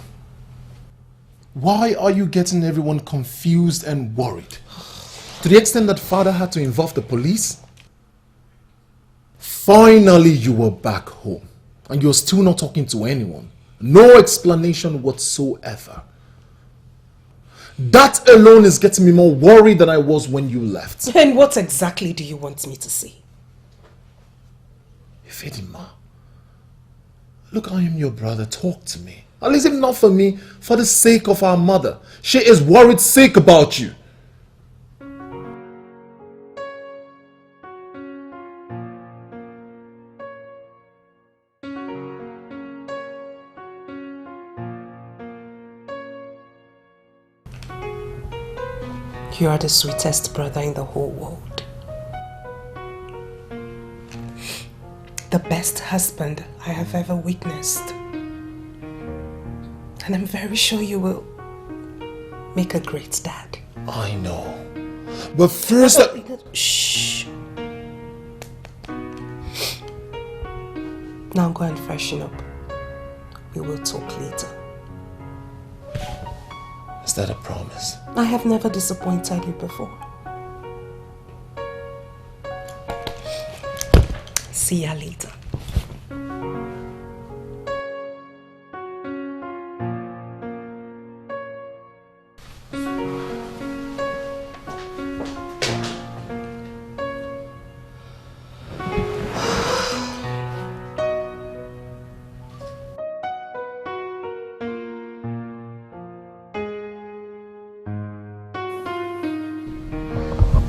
Why are you getting everyone confused and worried? To the extent that father had to involve the police? Finally, you were back home and you're still not talking to anyone. No explanation whatsoever. That alone is getting me more worried than I was when you left. And what exactly do you want me to say? Ifedima, look, I am your brother. Talk to me. At least if not for me, for the sake of our mother. She is worried sick about you. You are the sweetest brother in the whole world. The best husband I have ever witnessed. And I'm very sure you will make a great dad. I know. But first... Shh. Now go and freshen up. We will talk later. Is that a promise? I have never disappointed you before. See ya later.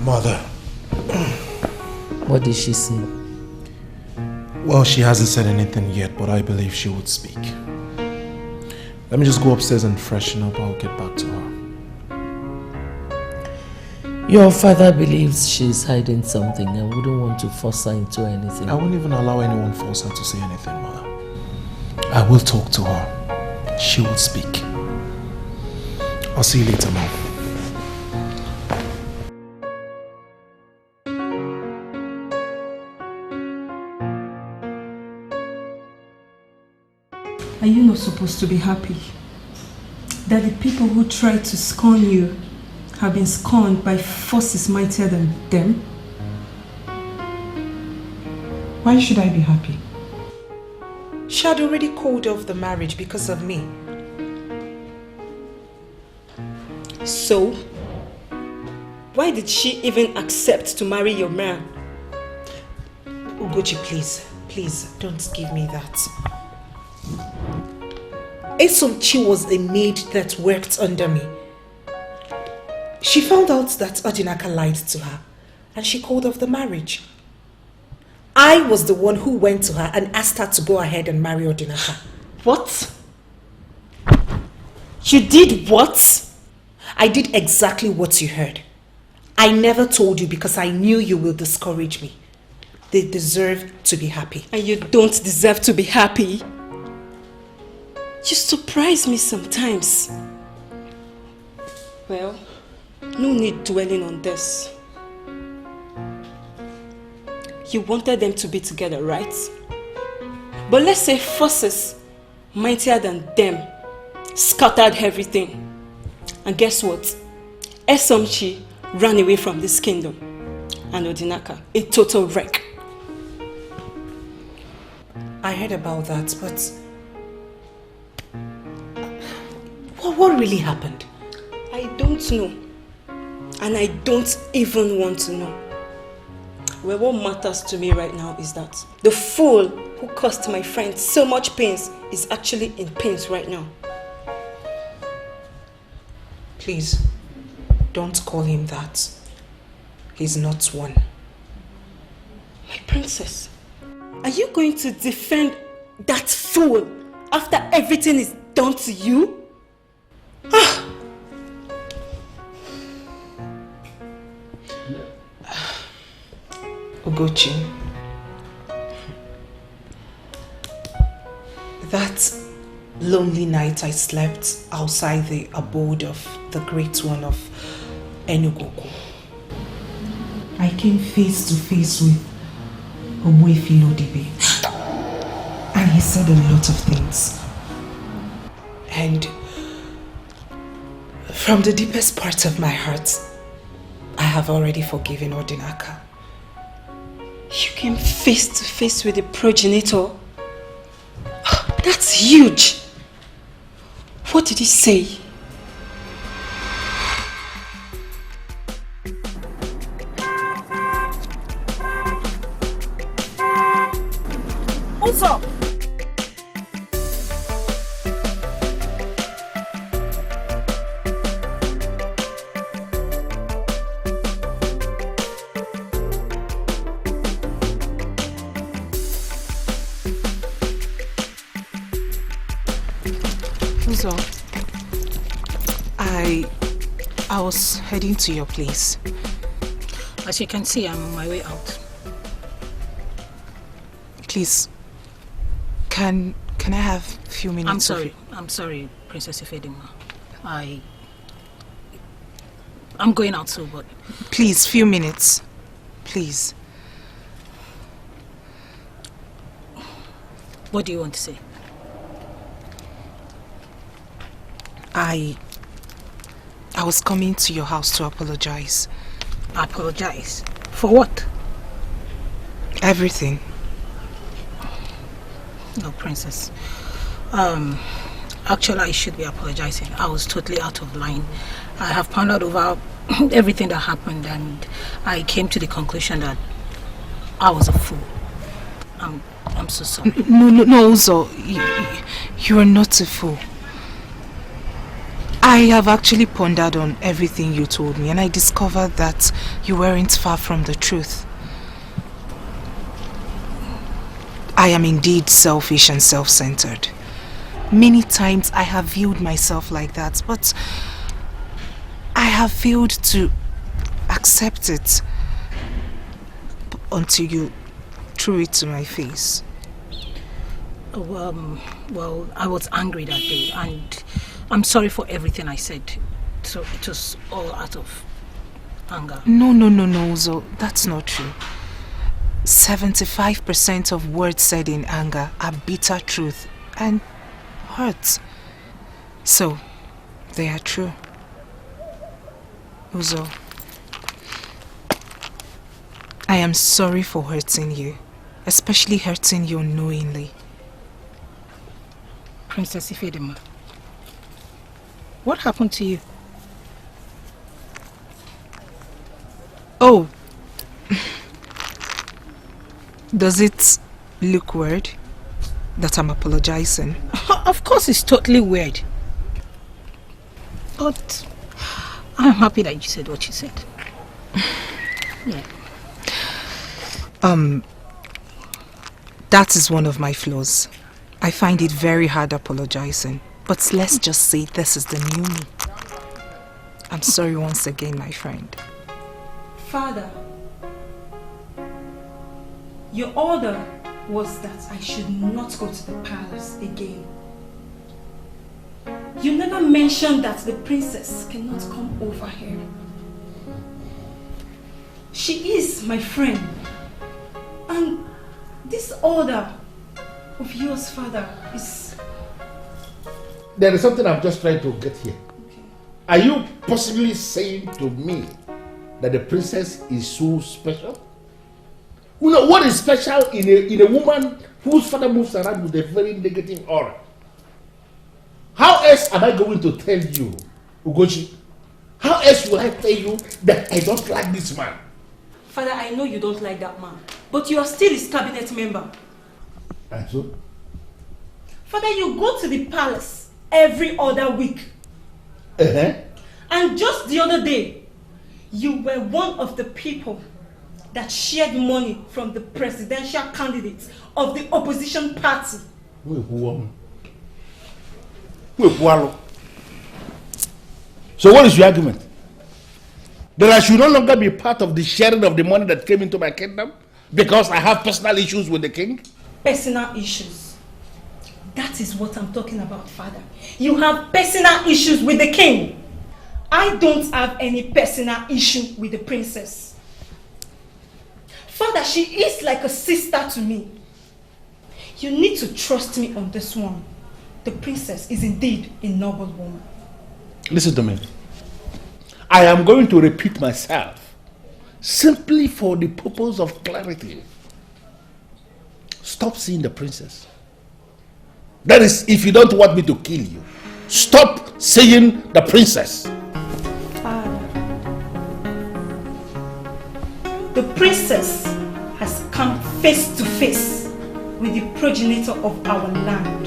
Mother. What did she say? Well, she hasn't said anything yet, but I believe she would speak. Let me just go upstairs and freshen up. I'll get back to her. Your father believes she's hiding something. I wouldn't want to force her into anything. I wouldn't even allow anyone force her to say anything, Mother. I will talk to her. She will speak. I'll see you later, Mom. Are you not supposed to be happy that the people who tried to scorn you have been scorned by forces mightier than them? Why should I be happy? She had already called off the marriage because of me. So, why did she even accept to marry your man? Ugochi, please, don't give me that. Esomchi was a maid that worked under me. She found out that Odinaka lied to her and she called off the marriage. I was the one who went to her and asked her to go ahead and marry Odinaka. What? You did what? I did exactly what you heard. I never told you because I knew you will discourage me. They deserve to be happy. And you don't deserve to be happy. You surprise me sometimes. Well, no need dwelling on this. You wanted them to be together, right? But let's say forces mightier than them scattered everything. And guess what? Esomchi ran away from this kingdom. And Odinaka, a total wreck. I heard about that, but what really happened? I don't know. And I don't even want to know. Well, what matters to me right now is that the fool who caused my friend so much pains is actually in pains right now. Please, don't call him that. He's not one. My princess, are you going to defend that fool after everything is done to you? Ah! Ugochi, that lonely night I slept outside the abode of the great one of Enugoku, I came face to face with Ogbuefi Lodibe, and he said a lot of things. And from the deepest part of my heart, I have already forgiven Odinaka. You came face to face with the progenitor? That's huge! What did he say? What's up? So, I was heading to your place. As you can see, I'm on my way out. Please, can I have a few minutes? I'm sorry, Princess Ifedima. I'm going out too, but... Please, few minutes. Please. What do you want to say? I was coming to your house to apologize. Apologize? For what? Everything. No, Princess. Actually, I should be apologizing. I was totally out of line. I have pondered over everything that happened, and I came to the conclusion that I was a fool. I'm so sorry. No, Uzo. You are not a fool. I have actually pondered on everything you told me, and I discovered that you weren't far from the truth. I am indeed selfish and self-centered. Many times I have viewed myself like that, but I have failed to accept it until you threw it to my face. Well, I was angry that day, and I'm sorry for everything I said. So it was all out of anger. No, Uzo. That's not true. 75% of words said in anger are bitter truth and hurt. So, they are true. Uzo, I am sorry for hurting you, especially hurting you unknowingly. Princess Ifedima, what happened to you? Oh, does it look weird that I'm apologizing? Of course it's totally weird. But I'm happy that you said what you said. Yeah. That is one of my flaws. I find it very hard apologizing. But let's just say this is the new me. I'm sorry once again, my friend. Father, your order was that I should not go to the palace again. You never mentioned that the princess cannot come over here. She is my friend. And this order of yours, Father, is... There is something I'm just trying to get here. Okay. Are you possibly saying to me that the princess is so special? You know, what is special in a woman whose father moves around with a very negative aura? How else am I going to tell you, Ugochi? How else will I tell you that I don't like this man? Father, I know you don't like that man, but you are still his cabinet member. And so? Father, you go to the palace every other week. And just the other day, you were one of the people that shared money from the presidential candidates of the opposition party. So what is your argument? That I should no longer be part of the sharing of the money that came into my kingdom because I have personal issues with the king? Personal issues. That is what I'm talking about, Father. You have personal issues with the king. I don't have any personal issue with the princess. Father, she is like a sister to me. You need to trust me on this one. The princess is indeed a noble woman. Listen to me. I am going to repeat myself simply for the purpose of clarity. Stop seeing the princess. That is, if you don't want me to kill you, stop seeing the princess. Father, the princess has come face to face with the progenitor of our land.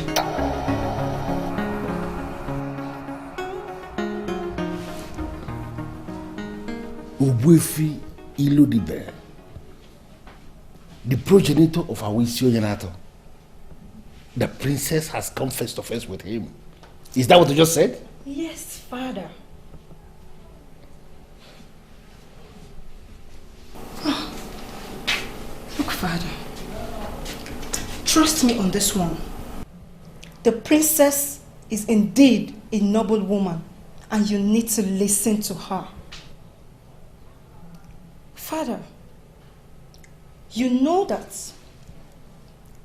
Obuefi Ilodibe, the progenitor of our Yanato. The princess has come face to face with him. Is that what you just said? Yes, Father. Look, Father. Trust me on this one. The princess is indeed a noble woman, and you need to listen to her. Father, you know that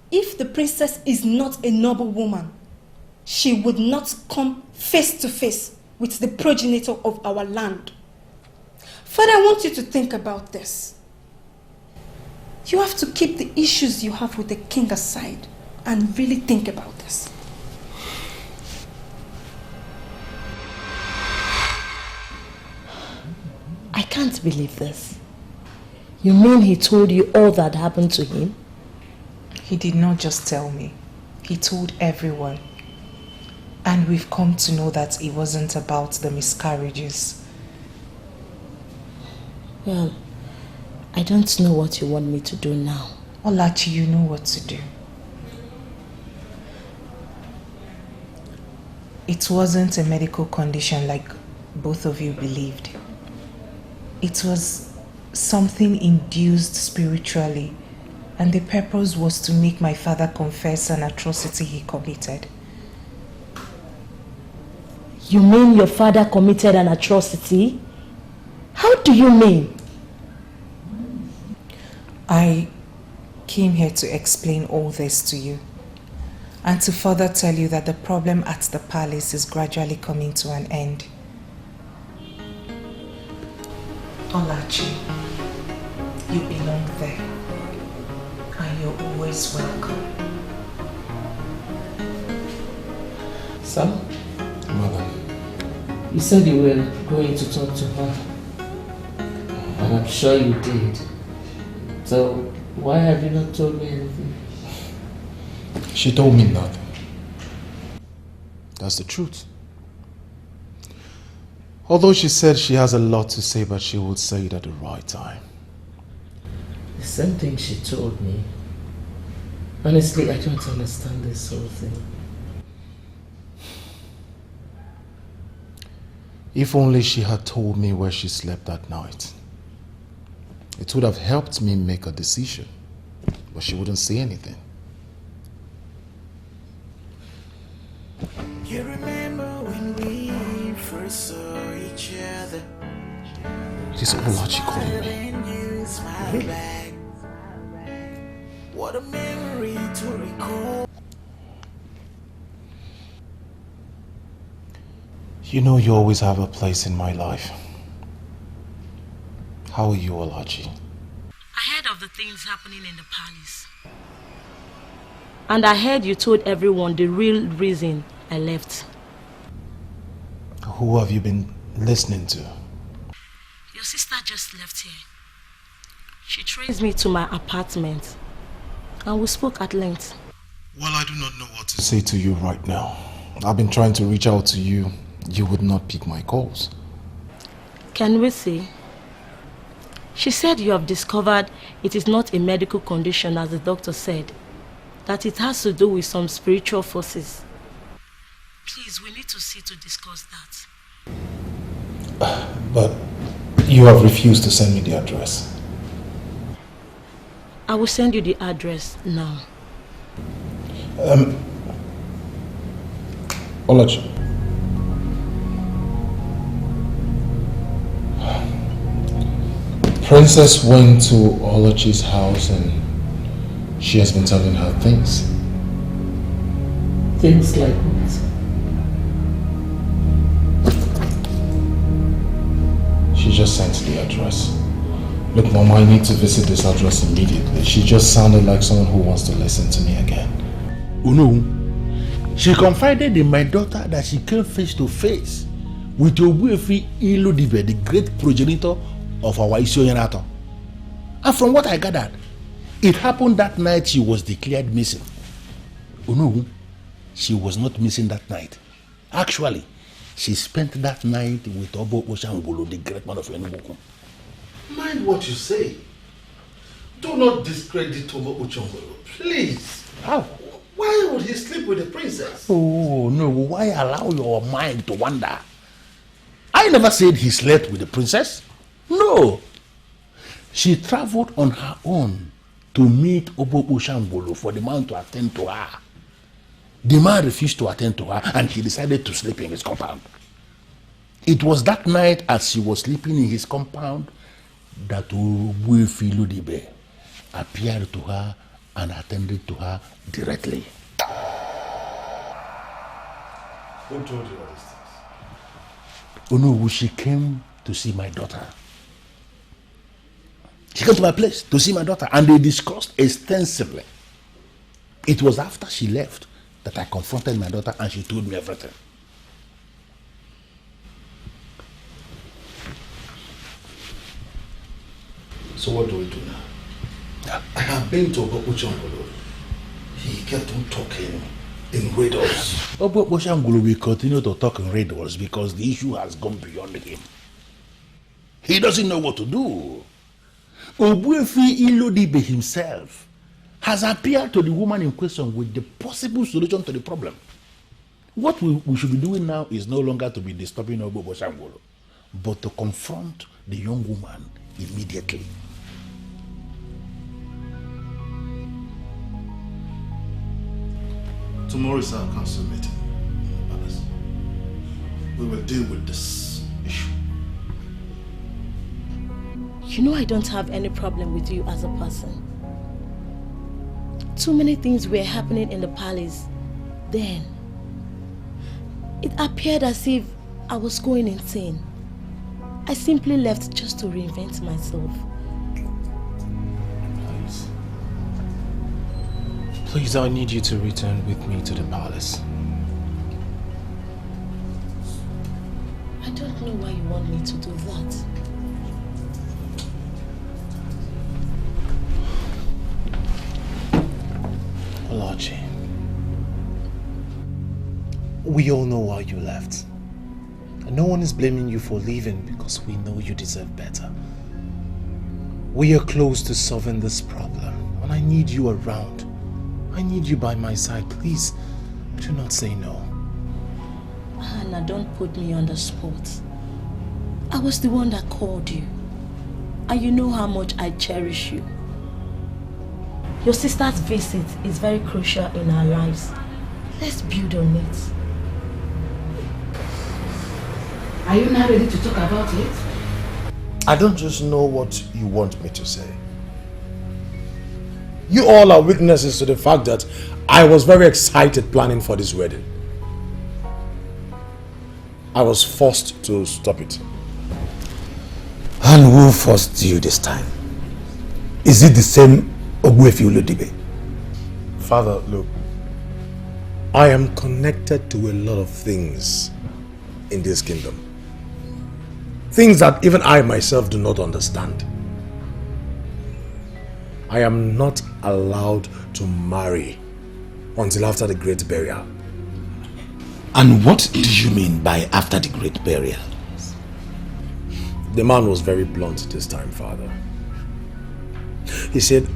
if the princess is not a noble woman, she would not come face to face with the progenitor of our land. Father, I want you to think about this. You have to keep the issues you have with the king aside and really think about this. I can't believe this. You mean he told you all that happened to him? He did not just tell me. He told everyone. And we've come to know that it wasn't about the miscarriages. Well, I don't know what you want me to do now. Olachi, you know what to do. It wasn't a medical condition like both of you believed. It was something induced spiritually, and the purpose was to make my father confess an atrocity he committed. You mean your father committed an atrocity? How do you mean? I came here to explain all this to you, and to further tell you that the problem at the palace is gradually coming to an end. Olachi, you belong there, and you're always welcome. Sam? Mother. You said you were going to talk to her, and I'm sure you did. So, why have you not told me anything? She told me nothing. That's the truth. Although she said she has a lot to say, but she would say it at the right time. The same thing she told me. Honestly, I don't understand this whole thing. If only she had told me where she slept that night. It would have helped me make a decision, but she wouldn't say anything. You remember when we first saw each other? It is Olachi calling me. What a memory to recall. You know you always have a place in my life. How are you, Olachi? I heard of the things happening in the palace. And I heard you told everyone the real reason I left. Who have you been listening to? Your sister just left here. She traced me to my apartment and we spoke at length. Well, I do not know what to say to you right now. I've been trying to reach out to you. You would not pick my calls. Can we see? She said you have discovered it is not a medical condition, as the doctor said, that it has to do with some spiritual forces. Please, we need to see to discuss that. But you have refused to send me the address. I will send you the address now. Olachi. Princess went to Olachi's house and she has been telling her things. Things like what? She just sent the address. Look, Mom, I need to visit this address immediately. She just sounded like someone who wants to listen to me again. Unu, she confided in my daughter that she came face to face with Obuefi Ilodibe, the great progenitor of our Isioyanato. And from what I gathered, it happened that night she was declared missing. Unu, she was not missing that night. Actually, she spent that night with Obo Oshangolo, the great man of Enugu. Mind what you say. Do not discredit Obo Oshangolo, please. How? Why would he sleep with the princess? Oh, no. Why allow your mind to wander? I never said he slept with the princess. No. She traveled on her own to meet Obo Oshangolo for the man to attend to her. The man refused to attend to her and he decided to sleep in his compound. It was that night as she was sleeping in his compound that Obuefi Ilodibe appeared to her and attended to her directly. Who told you all these things? Oh no, she came to see my daughter. She came to my place to see my daughter and they discussed extensively. It was after she left that I confronted my daughter and she told me everything. So what do we do now? I have been to Obo Oshangolo. He kept on talking in riddles. Obo Oshangolo will continue to talk in riddles because the issue has gone beyond him. He doesn't know what to do. Obuefi Ilodibe himself has appeared to the woman in question with the possible solution to the problem. What we should be doing now is no longer to be disturbing Obo Oshangolo, but to confront the young woman immediately. Tomorrow is our council meeting in the palace. We will deal with this issue. You know I don't have any problem with you as a person. Too many things were happening in the palace then. It appeared as if I was going insane. I simply left just to reinvent myself. Please, I need you to return with me to the palace. I don't know why you want me to do that. Olachi, we all know why you left. And no one is blaming you for leaving because we know you deserve better. We are close to solving this problem and I need you around. I need you by my side. Please, do not say no. Hannah, don't put me on the spot. I was the one that called you. And you know how much I cherish you. Your sister's visit is very crucial in our lives. Let's build on it. Are you not ready to talk about it? I don't just know what you want me to say. You all are witnesses to the fact that I was very excited planning for this wedding. I was forced to stop it. And who forced you this time? Is it the same Ogbuefi Olodibe? Father, look, I am connected to a lot of things in this kingdom. Things that even I myself do not understand. I am not allowed to marry until after the great burial. And what do you mean by after the great burial? The man was very blunt this time, Father. He said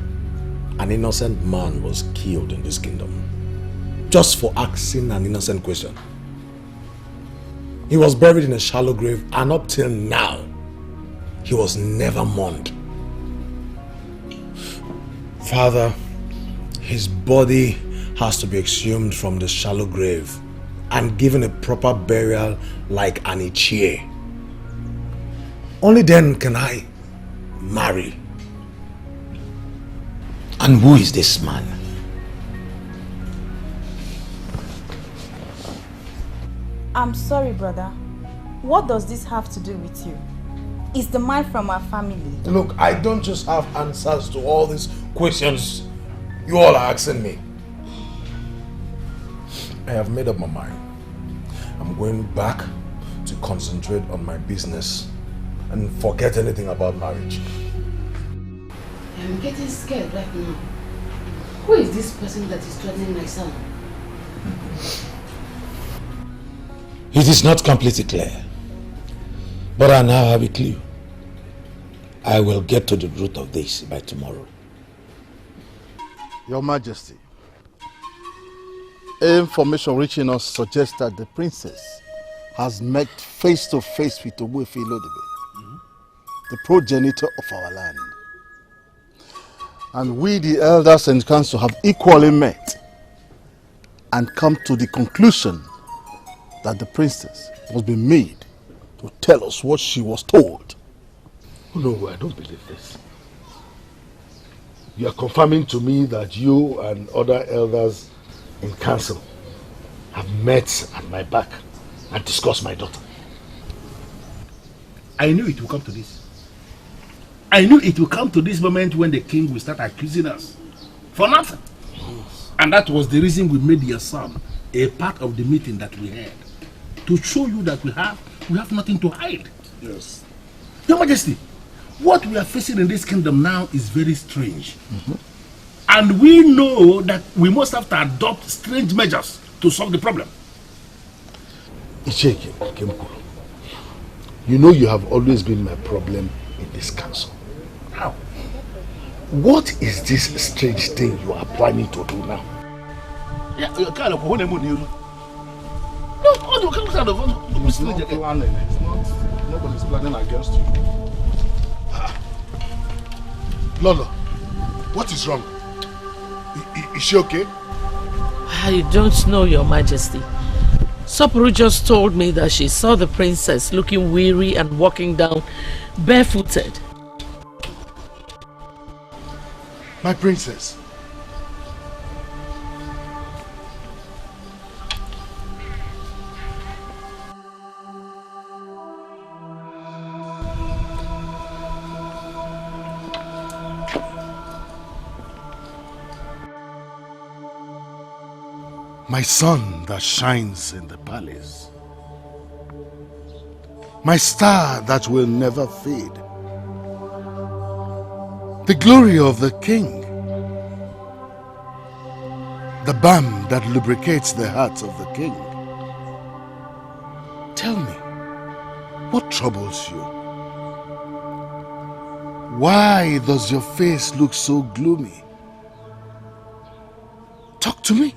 an innocent man was killed in this kingdom just for asking an innocent question. He was buried in a shallow grave, and up till now, he was never mourned. Father, his body has to be exhumed from the shallow grave and given a proper burial like an Ichie. Only then can I marry. And who is this man? I'm sorry, brother. What does this have to do with you? It's the man from our family. Look, I don't just have answers to all these questions you all are asking me. I have made up my mind. I'm going back to concentrate on my business and forget anything about marriage. I'm getting scared right now. Who is this person that is threatening my son? It is not completely clear, but I now have a clue. I will get to the root of this by tomorrow. Your Majesty, information reaching us suggests that the princess has met face to face with Ogbuefi Olodibe, the progenitor of our land. And we, the elders and council, have equally met and come to the conclusion that the princess must be made to tell us what she was told. No, I don't believe this. You are confirming to me that you and other elders in council have met at my back and discussed my daughter. I knew it would come to this. I knew it would come to this moment when the king will start accusing us for nothing. And that was the reason we made your son a part of the meeting that we had, to show you that we have nothing to hide. Yes. Your Majesty, what we are facing in this kingdom now is very strange. And we know that we must have to adopt strange measures to solve the problem. Icheke Kemkuru, you know you have always been my problem in this council. How? What is this strange thing you are planning to do now? Yeah, you can't have one money. No, all you can't have It's not planning. It's not. Nobody's planning against you. Lolo, what is wrong? Is she okay? I don't know, Your Majesty. Sopuru just told me that she saw the princess looking weary and walking down barefooted. My princess. My sun that shines in the palace. My star that will never fade. The glory of the king. The balm that lubricates the heart of the king. Tell me, what troubles you? Why does your face look so gloomy? Talk to me.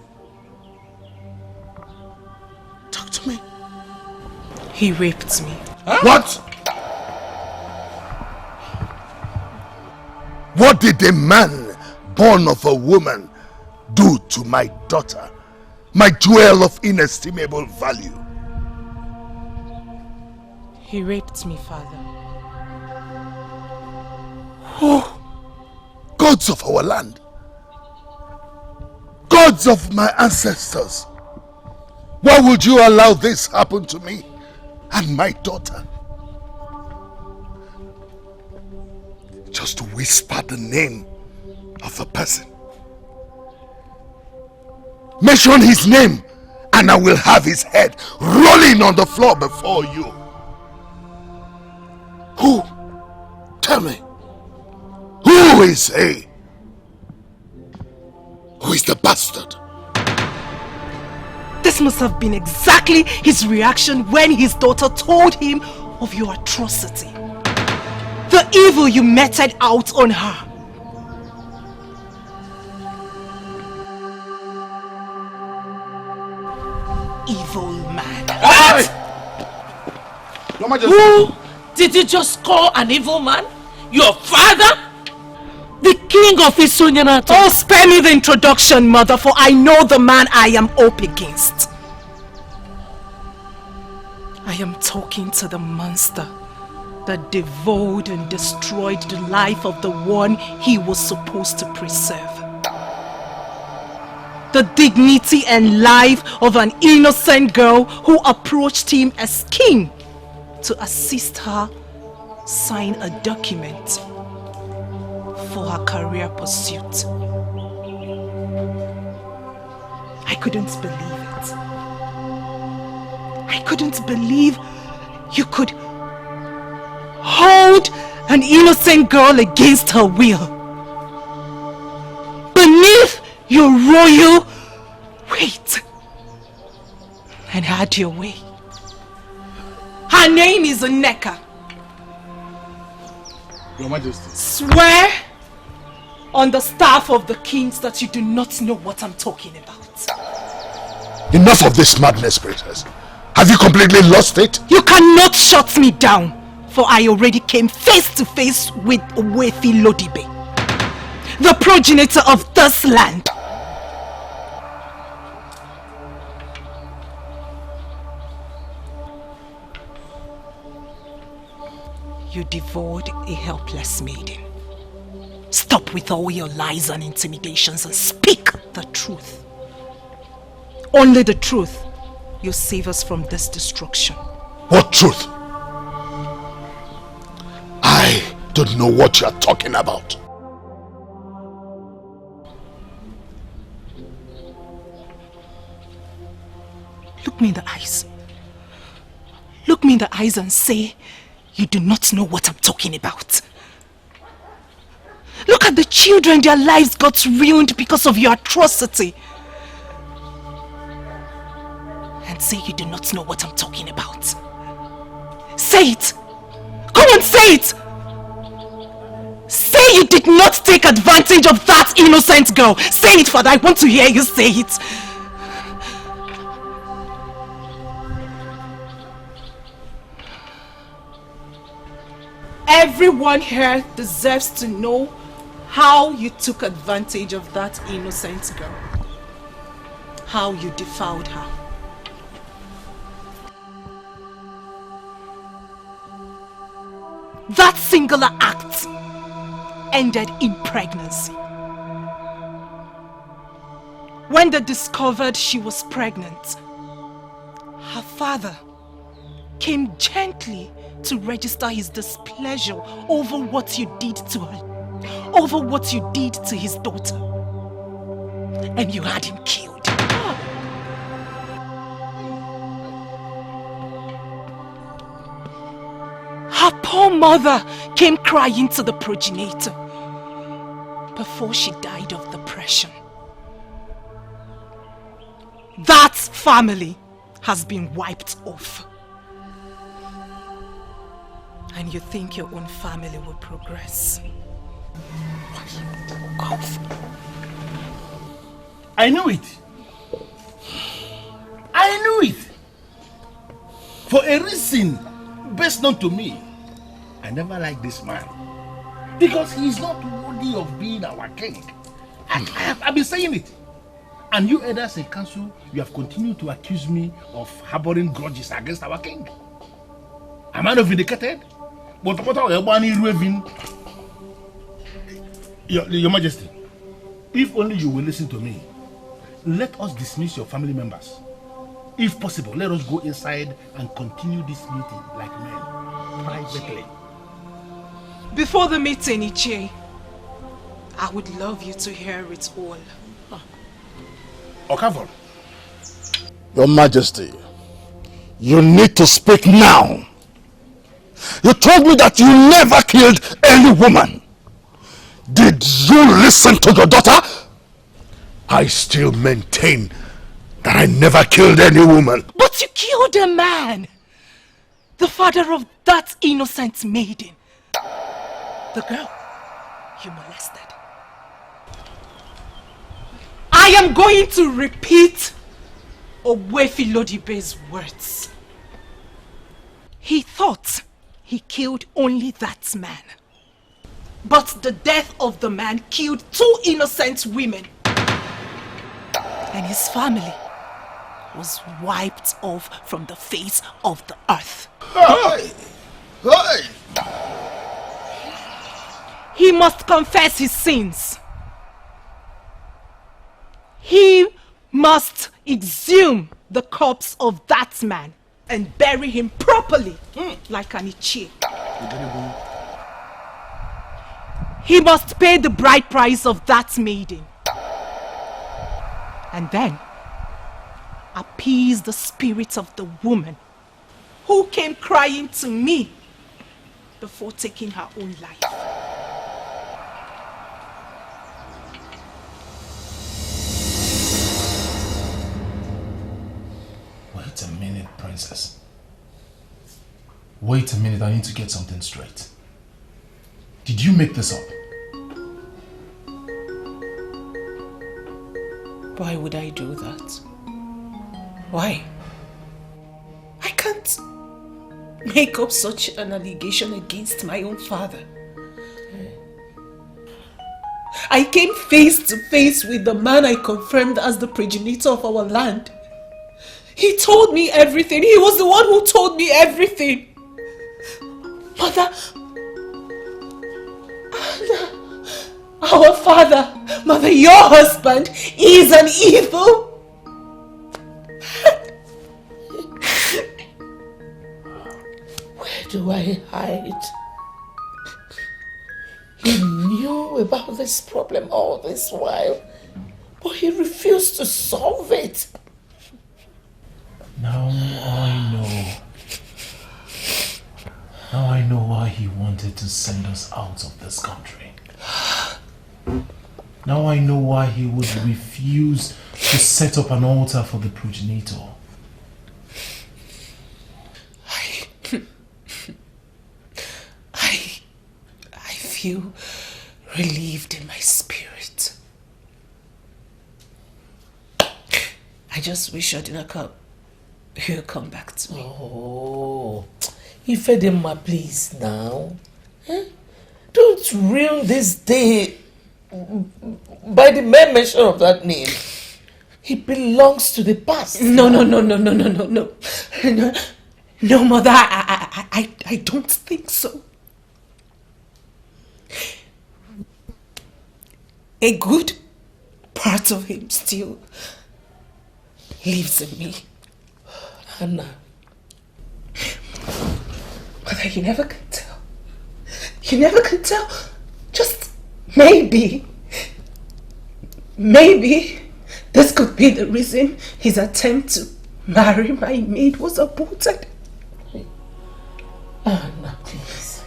He raped me. Huh? What? What did a man born of a woman do to my daughter, my jewel of inestimable value? He raped me, Father. Oh, gods of our land, gods of my ancestors, why would you allow this happen to me and my daughter? Just to whisper the name of a person. Mention his name and I will have his head rolling on the floor before you. Who? Tell me. Who is he? Who is the bastard? This must have been exactly his reaction when his daughter told him of your atrocity. The evil you meted out on her. Evil man. What? Who did you just call an evil man? Your father? The king of Isonyanato? Oh, spare me the introduction, mother, for I know the man I am up against. I am talking to the monster that devoured and destroyed the life of the one he was supposed to preserve. The dignity and life of an innocent girl who approached him as king to assist her sign a document for her career pursuit. I couldn't believe it. I couldn't believe you could hold an innocent girl against her will. Beneath your royal weight. And had your way. Her name is Nneka. Your Majesty. Swear on the staff of the kings that you do not know what I'm talking about. Enough of this madness, princess. Have you completely lost it? You cannot shut me down, for I already came face to face with Wefi Lodibe, the progenitor of this land. You devoured a helpless maiden. Stop with all your lies and intimidations and speak the truth. Only the truth will save us from this destruction. What truth? I don't know what you're talking about. Look me in the eyes. Look me in the eyes and say you do not know what I'm talking about. Look at the children, their lives got ruined because of your atrocity. And say you do not know what I'm talking about. Say it! Go on, say it! Say you did not take advantage of that innocent girl. Say it, Father, I want to hear you say it. Everyone here deserves to know how you took advantage of that innocent girl. How you defiled her. That singular act ended in pregnancy. When they discovered she was pregnant, her father came gently to register his displeasure over what you did to her, over what you did to his daughter. And you had him killed. Her poor mother came crying to the progenitor before she died of depression. That family has been wiped off. And you think your own family will progress. I knew it. I knew it. For a reason best known to me. I never liked this man. Because he's not worthy of being our king. I've been saying it. And you elders in council, you have continued to accuse me of harboring grudges against our king. Am I not vindicated? But Your Majesty, if only you will listen to me, let us dismiss your family members. If possible, let us go inside and continue this meeting like men, privately. Before the meeting, Ichie, I would love you to hear it all. Okavon. Your Majesty, you need to speak now. You told me that you never killed any woman. Did you listen to your daughter? I still maintain that I never killed any woman. But you killed a man! The father of that innocent maiden. The girl you molested. I am going to repeat Owefi Lodibe's words. He thought he killed only that man. But the death of the man killed 2 innocent women. And his family was wiped off from the face of the earth. Hey! Hey! He must confess his sins. He must exhume the corpse of that man and bury him properly, like an Ichie. He must pay the bride price of that maiden. And then appease the spirit of the woman who came crying to me before taking her own life. Wait a minute, Princess. Wait a minute, I need to get something straight. Did you make this up? Why would I do that? Why? I can't make up such an allegation against my own father. I came face to face with the man I confirmed as the progenitor of our land. He told me everything. He was the one who told me everything. Mother, our father, Mother, your husband is an evil. Where do I hide? He knew about this problem all this while, but he refused to solve it. Now I know. Now I know why he wanted to send us out of this country. Now I know why he would refuse to set up an altar for the progenitor. I feel relieved in my spirit. I just wish Odinaka will come back to me. Oh, Ifedema, please now. Eh? Don't ruin this day by the mere mention of that name. He belongs to the past. No, Mother, I don't think so. A good part of him still lives in me. Anna. Mother, you never can tell. You never can tell. Just maybe this could be the reason his attempt to marry my maid was aborted. Anna, please.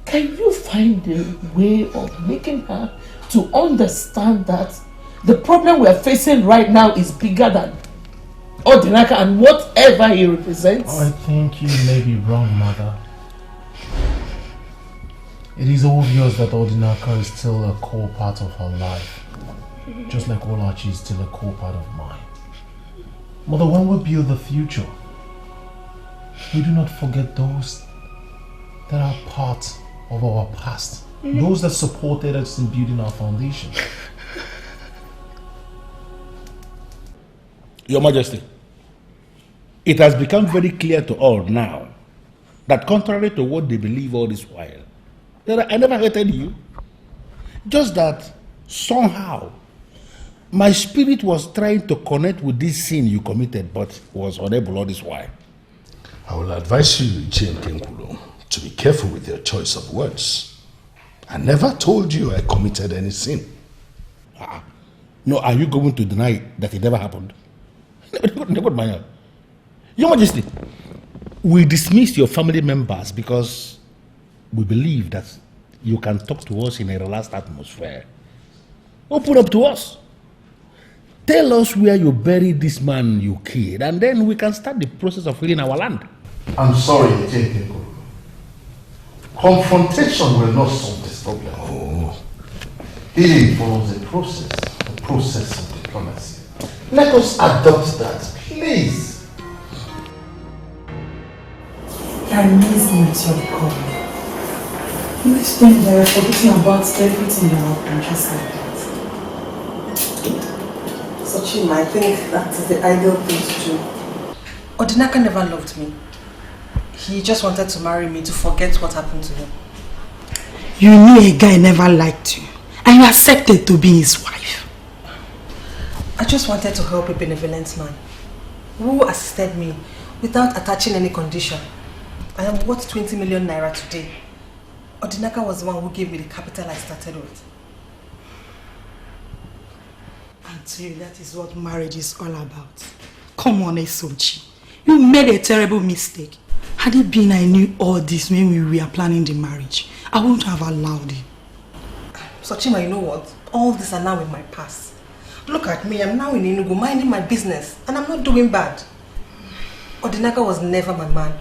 Can you find a way of making her to understand that the problem we are facing right now is bigger than Odinaka and whatever he represents? I think you may be wrong, Mother. It is obvious that Odinaka is still a core part of her life. Just like Olachi is still a core part of mine. Mother, when we build the future, we do not forget those that are part of our past. Those that supported us in building our foundation. Your Majesty, it has become very clear to all now that contrary to what they believe all this while, I never hated you. Just that somehow my spirit was trying to connect with this sin you committed but was unable all this while. I will advise you, Jane Kenkulo, to be careful with your choice of words. I never told you I committed any sin. No, are you going to deny that it never happened? Your Majesty, we dismiss your family members because we believe that you can talk to us in a relaxed atmosphere. Open up to us. Tell us where you buried this man you killed, and then we can start the process of healing our land. I'm sorry, J.K. Confrontation will not solve this problem. Oh. It involves a process of diplomacy. Let us adopt that, please. I miss you at your call. Next time they are forgetting about everything that happened just like that. So Chima, I think that is the ideal thing to do. Odinaka never loved me. He just wanted to marry me to forget what happened to him. You knew a guy never liked you, and you accepted to be his wife. I just wanted to help a benevolent man who assisted me without attaching any condition. I am worth 20 million naira today. Odinaka was the one who gave me the capital I started with. Auntie, that is what marriage is all about. Come on, Esochi. You made a terrible mistake. Had it been I knew all this when we were planning the marriage, I wouldn't have allowed it. Sochima, you know what? All these are now in my past. Look at me, I'm now in Enugu minding my business and I'm not doing bad. Odinaka was never my man,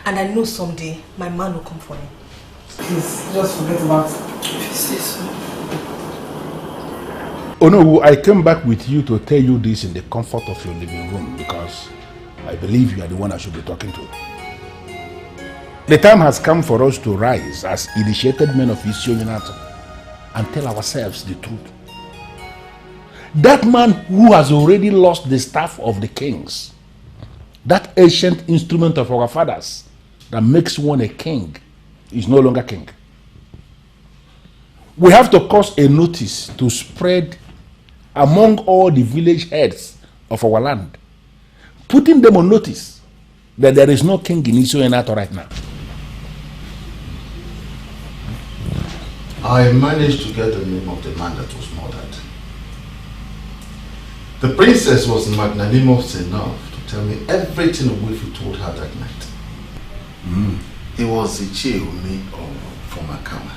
and I know someday my man will come for me. Please, just forget about it. Oh no, I came back with you to tell you this in the comfort of your living room because I believe you are the one I should be talking to. The time has come for us to rise as initiated men of Isio and tell ourselves the truth. That man who has already lost the staff of the kings, that ancient instrument of our fathers that makes one a king, is no longer king. We have to cause a notice to spread among all the village heads of our land, putting them on notice that there is no king in Isio right now. I managed to get the name of the man that was murdered. The princess was magnanimous enough to tell me everything Wifi told her that night. It was Ichieumi from Akama.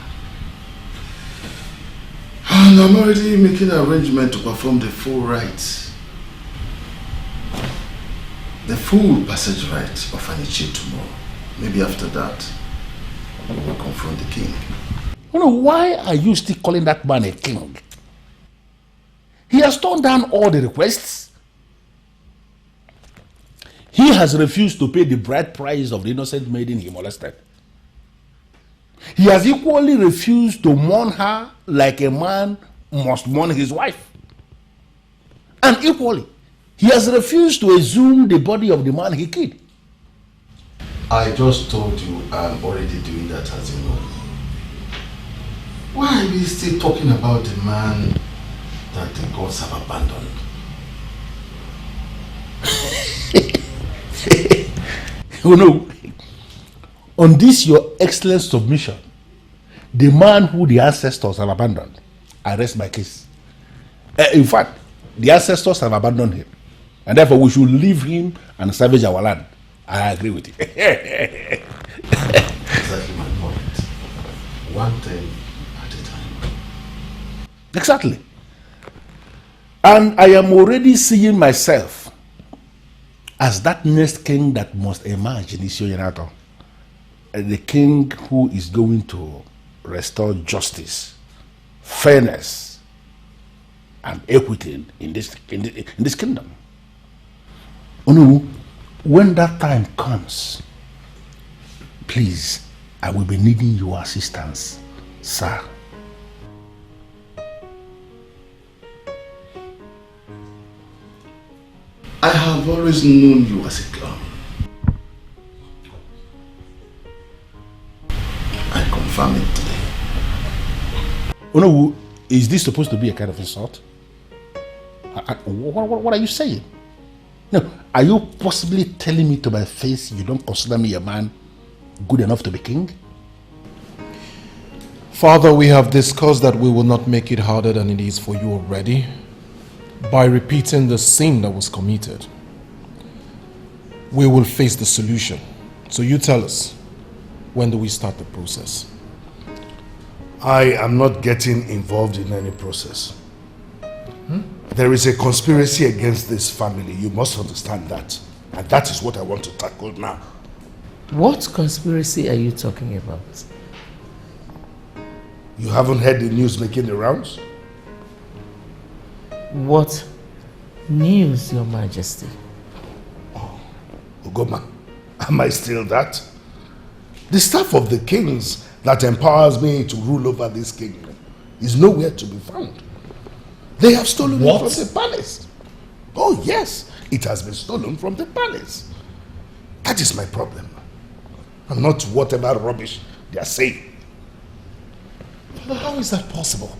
And I'm already making an arrangement to perform the full rites. The full passage rite of Anichi tomorrow. Maybe after that, we will confront the king. You know, why are you still calling that man a king? He has turned down all the requests. He has refused to pay the bride price of the innocent maiden he molested. He has equally refused to mourn her like a man must mourn his wife. And equally, he has refused to exhume the body of the man he killed. I just told you I'm already doing that, as you know. Why are we still talking about the man that the gods have abandoned? You know, on this your excellent submission, the man who the ancestors have abandoned, I rest my case. In fact, the ancestors have abandoned him, and therefore we should leave him and salvage our land. I agree with you. Exactly my point. One thing at a time. Exactly. And I am already seeing myself as that next king that must emerge in Isio, the king who is going to restore justice, fairness, and equity in this kingdom. Onu, when that time comes, please, I will be needing your assistance Sir. I have always known you as a clown. I confirm it today. Onowu, is this supposed to be a kind of insult? What are you saying? No, are you possibly telling me to my face you don't consider me a man good enough to be king? Father, we have discussed that we will not make it harder than it is for you already by repeating the sin that was committed. We will face the solution. So you tell us, when do we start the process? I am not getting involved in any process. There is a conspiracy against this family. You must understand that. And that is what I want to tackle now. What conspiracy are you talking about? You haven't heard the news making the rounds? What news, Your Majesty? Ugoma, am I still that? The staff of the kings that empowers me to rule over this kingdom is nowhere to be found. They have stolen it from the palace. Oh yes, it has been stolen from the palace. That is my problem. And not whatever rubbish they are saying. But how is that possible?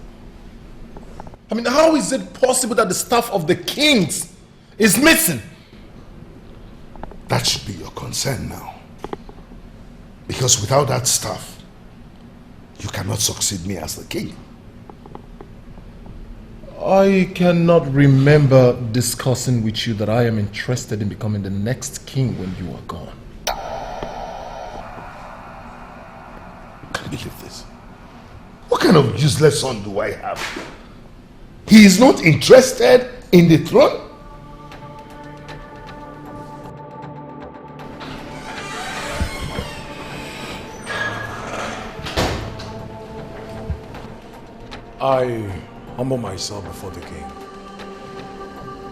I mean, how is it possible that the staff of the kings is missing? That should be your concern now. Because without that staff, you cannot succeed me as the king. I cannot remember discussing with you that I am interested in becoming the next king when you are gone. I can't believe this. What kind of useless son do I have? He is not interested in the throne? I humble myself before the king.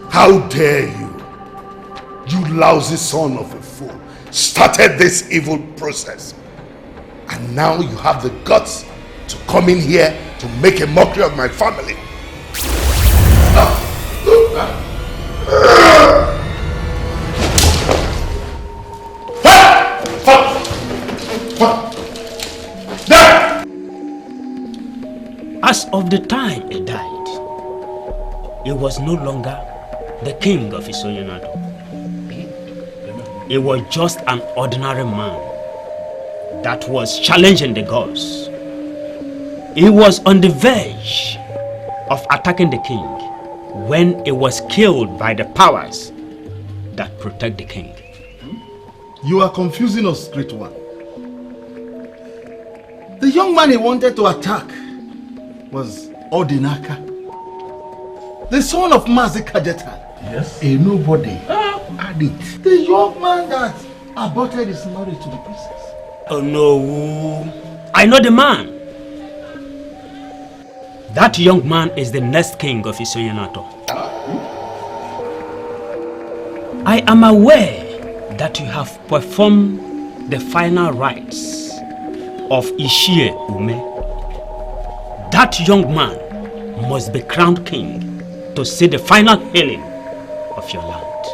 How dare you? You lousy son of a fool started this evil process. And now you have the guts to come in here to make a mockery of my family. As of the time he died, he was no longer the king of Isoyanato. He was just an ordinary man that was challenging the gods. He was on the verge of attacking the king when he was killed by the powers that protect the king. You are confusing us, great one. The young man he wanted to attack was Odinaka, the son of Mazi Kajeta. Yes. A nobody. Had it. The young man that aborted his marriage to the princess. Oh no, I know the man. That young man is the next king of Isoyanato. I am aware that you have performed the final rites of Ishie Ume. That young man must be crowned king to see the final healing of your land.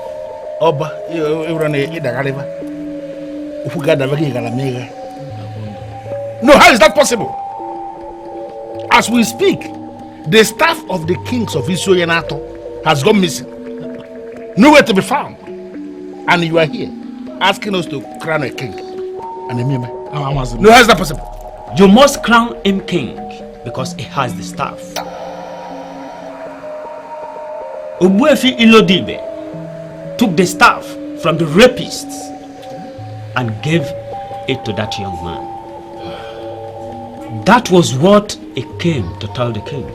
No, how is that possible? As we speak, the staff of the kings of Isoyanato has gone missing. Nowhere to be found. And you are here asking us to crown a king. No, how is that possible? You must crown him king because he has the staff. Obuefi Ilodibe took the staff from the rapists and gave it to that young man. That was what he came to tell the king,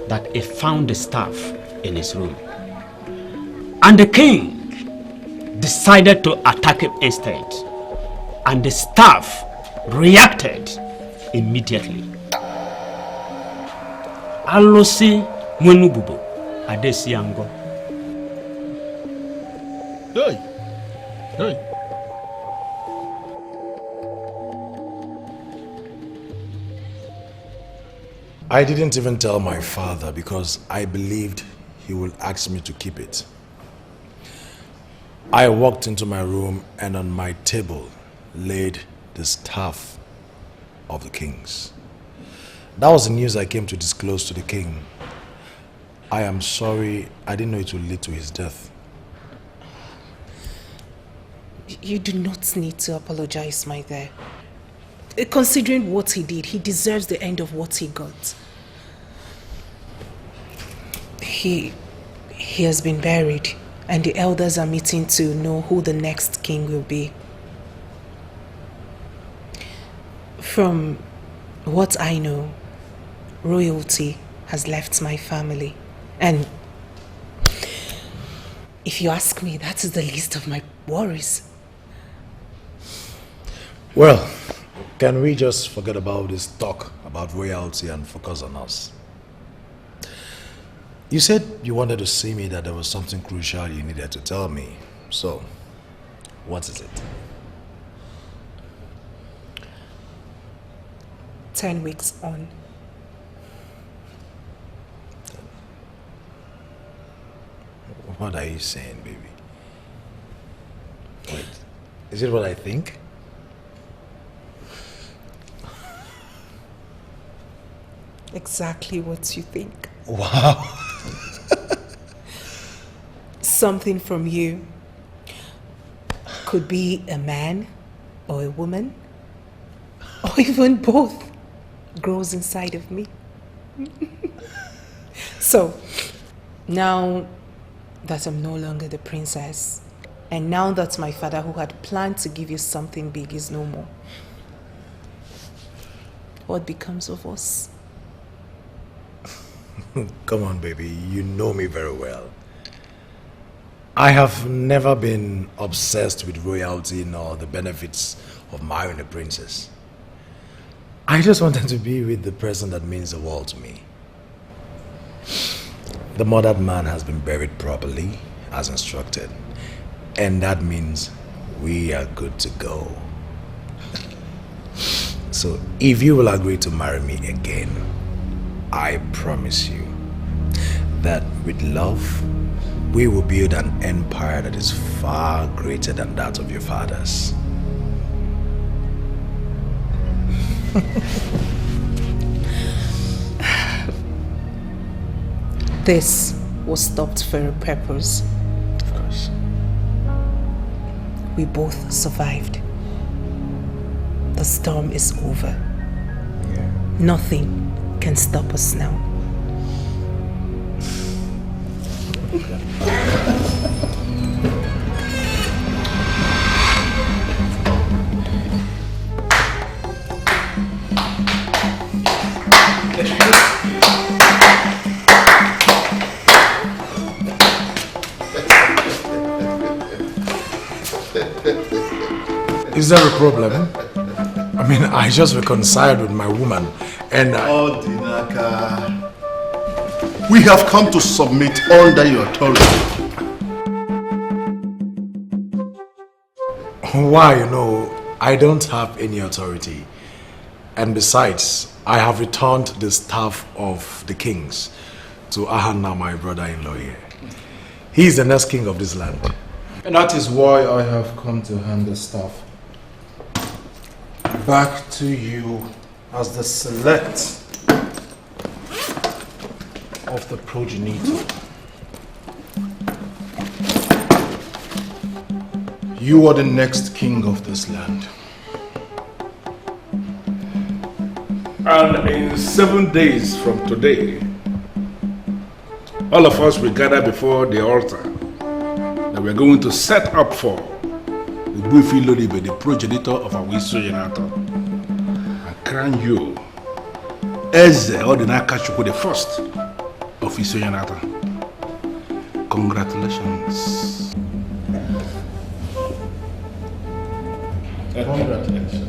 that he found the staff in his room. And the king decided to attack him instead. And the staff reacted immediately. Alosi Mwenububo Adesiango. Hey. Hey. I didn't even tell my father because I believed he would ask me to keep it. I walked into my room and on my table laid the staff of the kings. That was the news I came to disclose to the king. I am sorry, I didn't know it would lead to his death. You do not need to apologize, my dear. Considering what he did, he deserves the end of what he got. He has been buried, and the elders are meeting to know who the next king will be. From what I know, royalty has left my family. And if you ask me, that is the least of my worries. Well, can we just forget about this talk about royalty and focus on us? You said you wanted to see me, that there was something crucial you needed to tell me. So, what is it? 10 weeks on. What are you saying, baby? Wait, is it what I think? Exactly what you think. Wow. Something from you. Could be a man or a woman, or even both, grows inside of me. So, now that I'm no longer the princess, and now that my father, who had planned to give you something big, is no more, what becomes of us? Come on, baby, you know me very well. I have never been obsessed with royalty nor the benefits of marrying a princess. I just wanted to be with the person that means the world to me. The murdered man has been buried properly, as instructed, and that means we are good to go. So if you will agree to marry me again, I promise you that with love, we will build an empire that is far greater than that of your fathers. This was stopped for a purpose. Of course. We both survived. The storm is over. Yeah. Nothing can stop us now. Is there a problem? I mean, I just reconciled with my woman and Oh, Dinaka. We have come to submit under your authority. Why? I don't have any authority. And besides, I have returned the staff of the kings to Ahana, my brother-in-law here. He is the next king of this land. And that is why I have come to hand the staff back to you as the select of the progenitor. You are the next king of this land. And in 7 days from today, all of us will gather before the altar that we're going to set up for Ubufi Lodibe, the progenitor of our Wissoyenato, and crown you Eze Odinakachukwu, the first of Wissoyenato. Congratulations. Congratulations.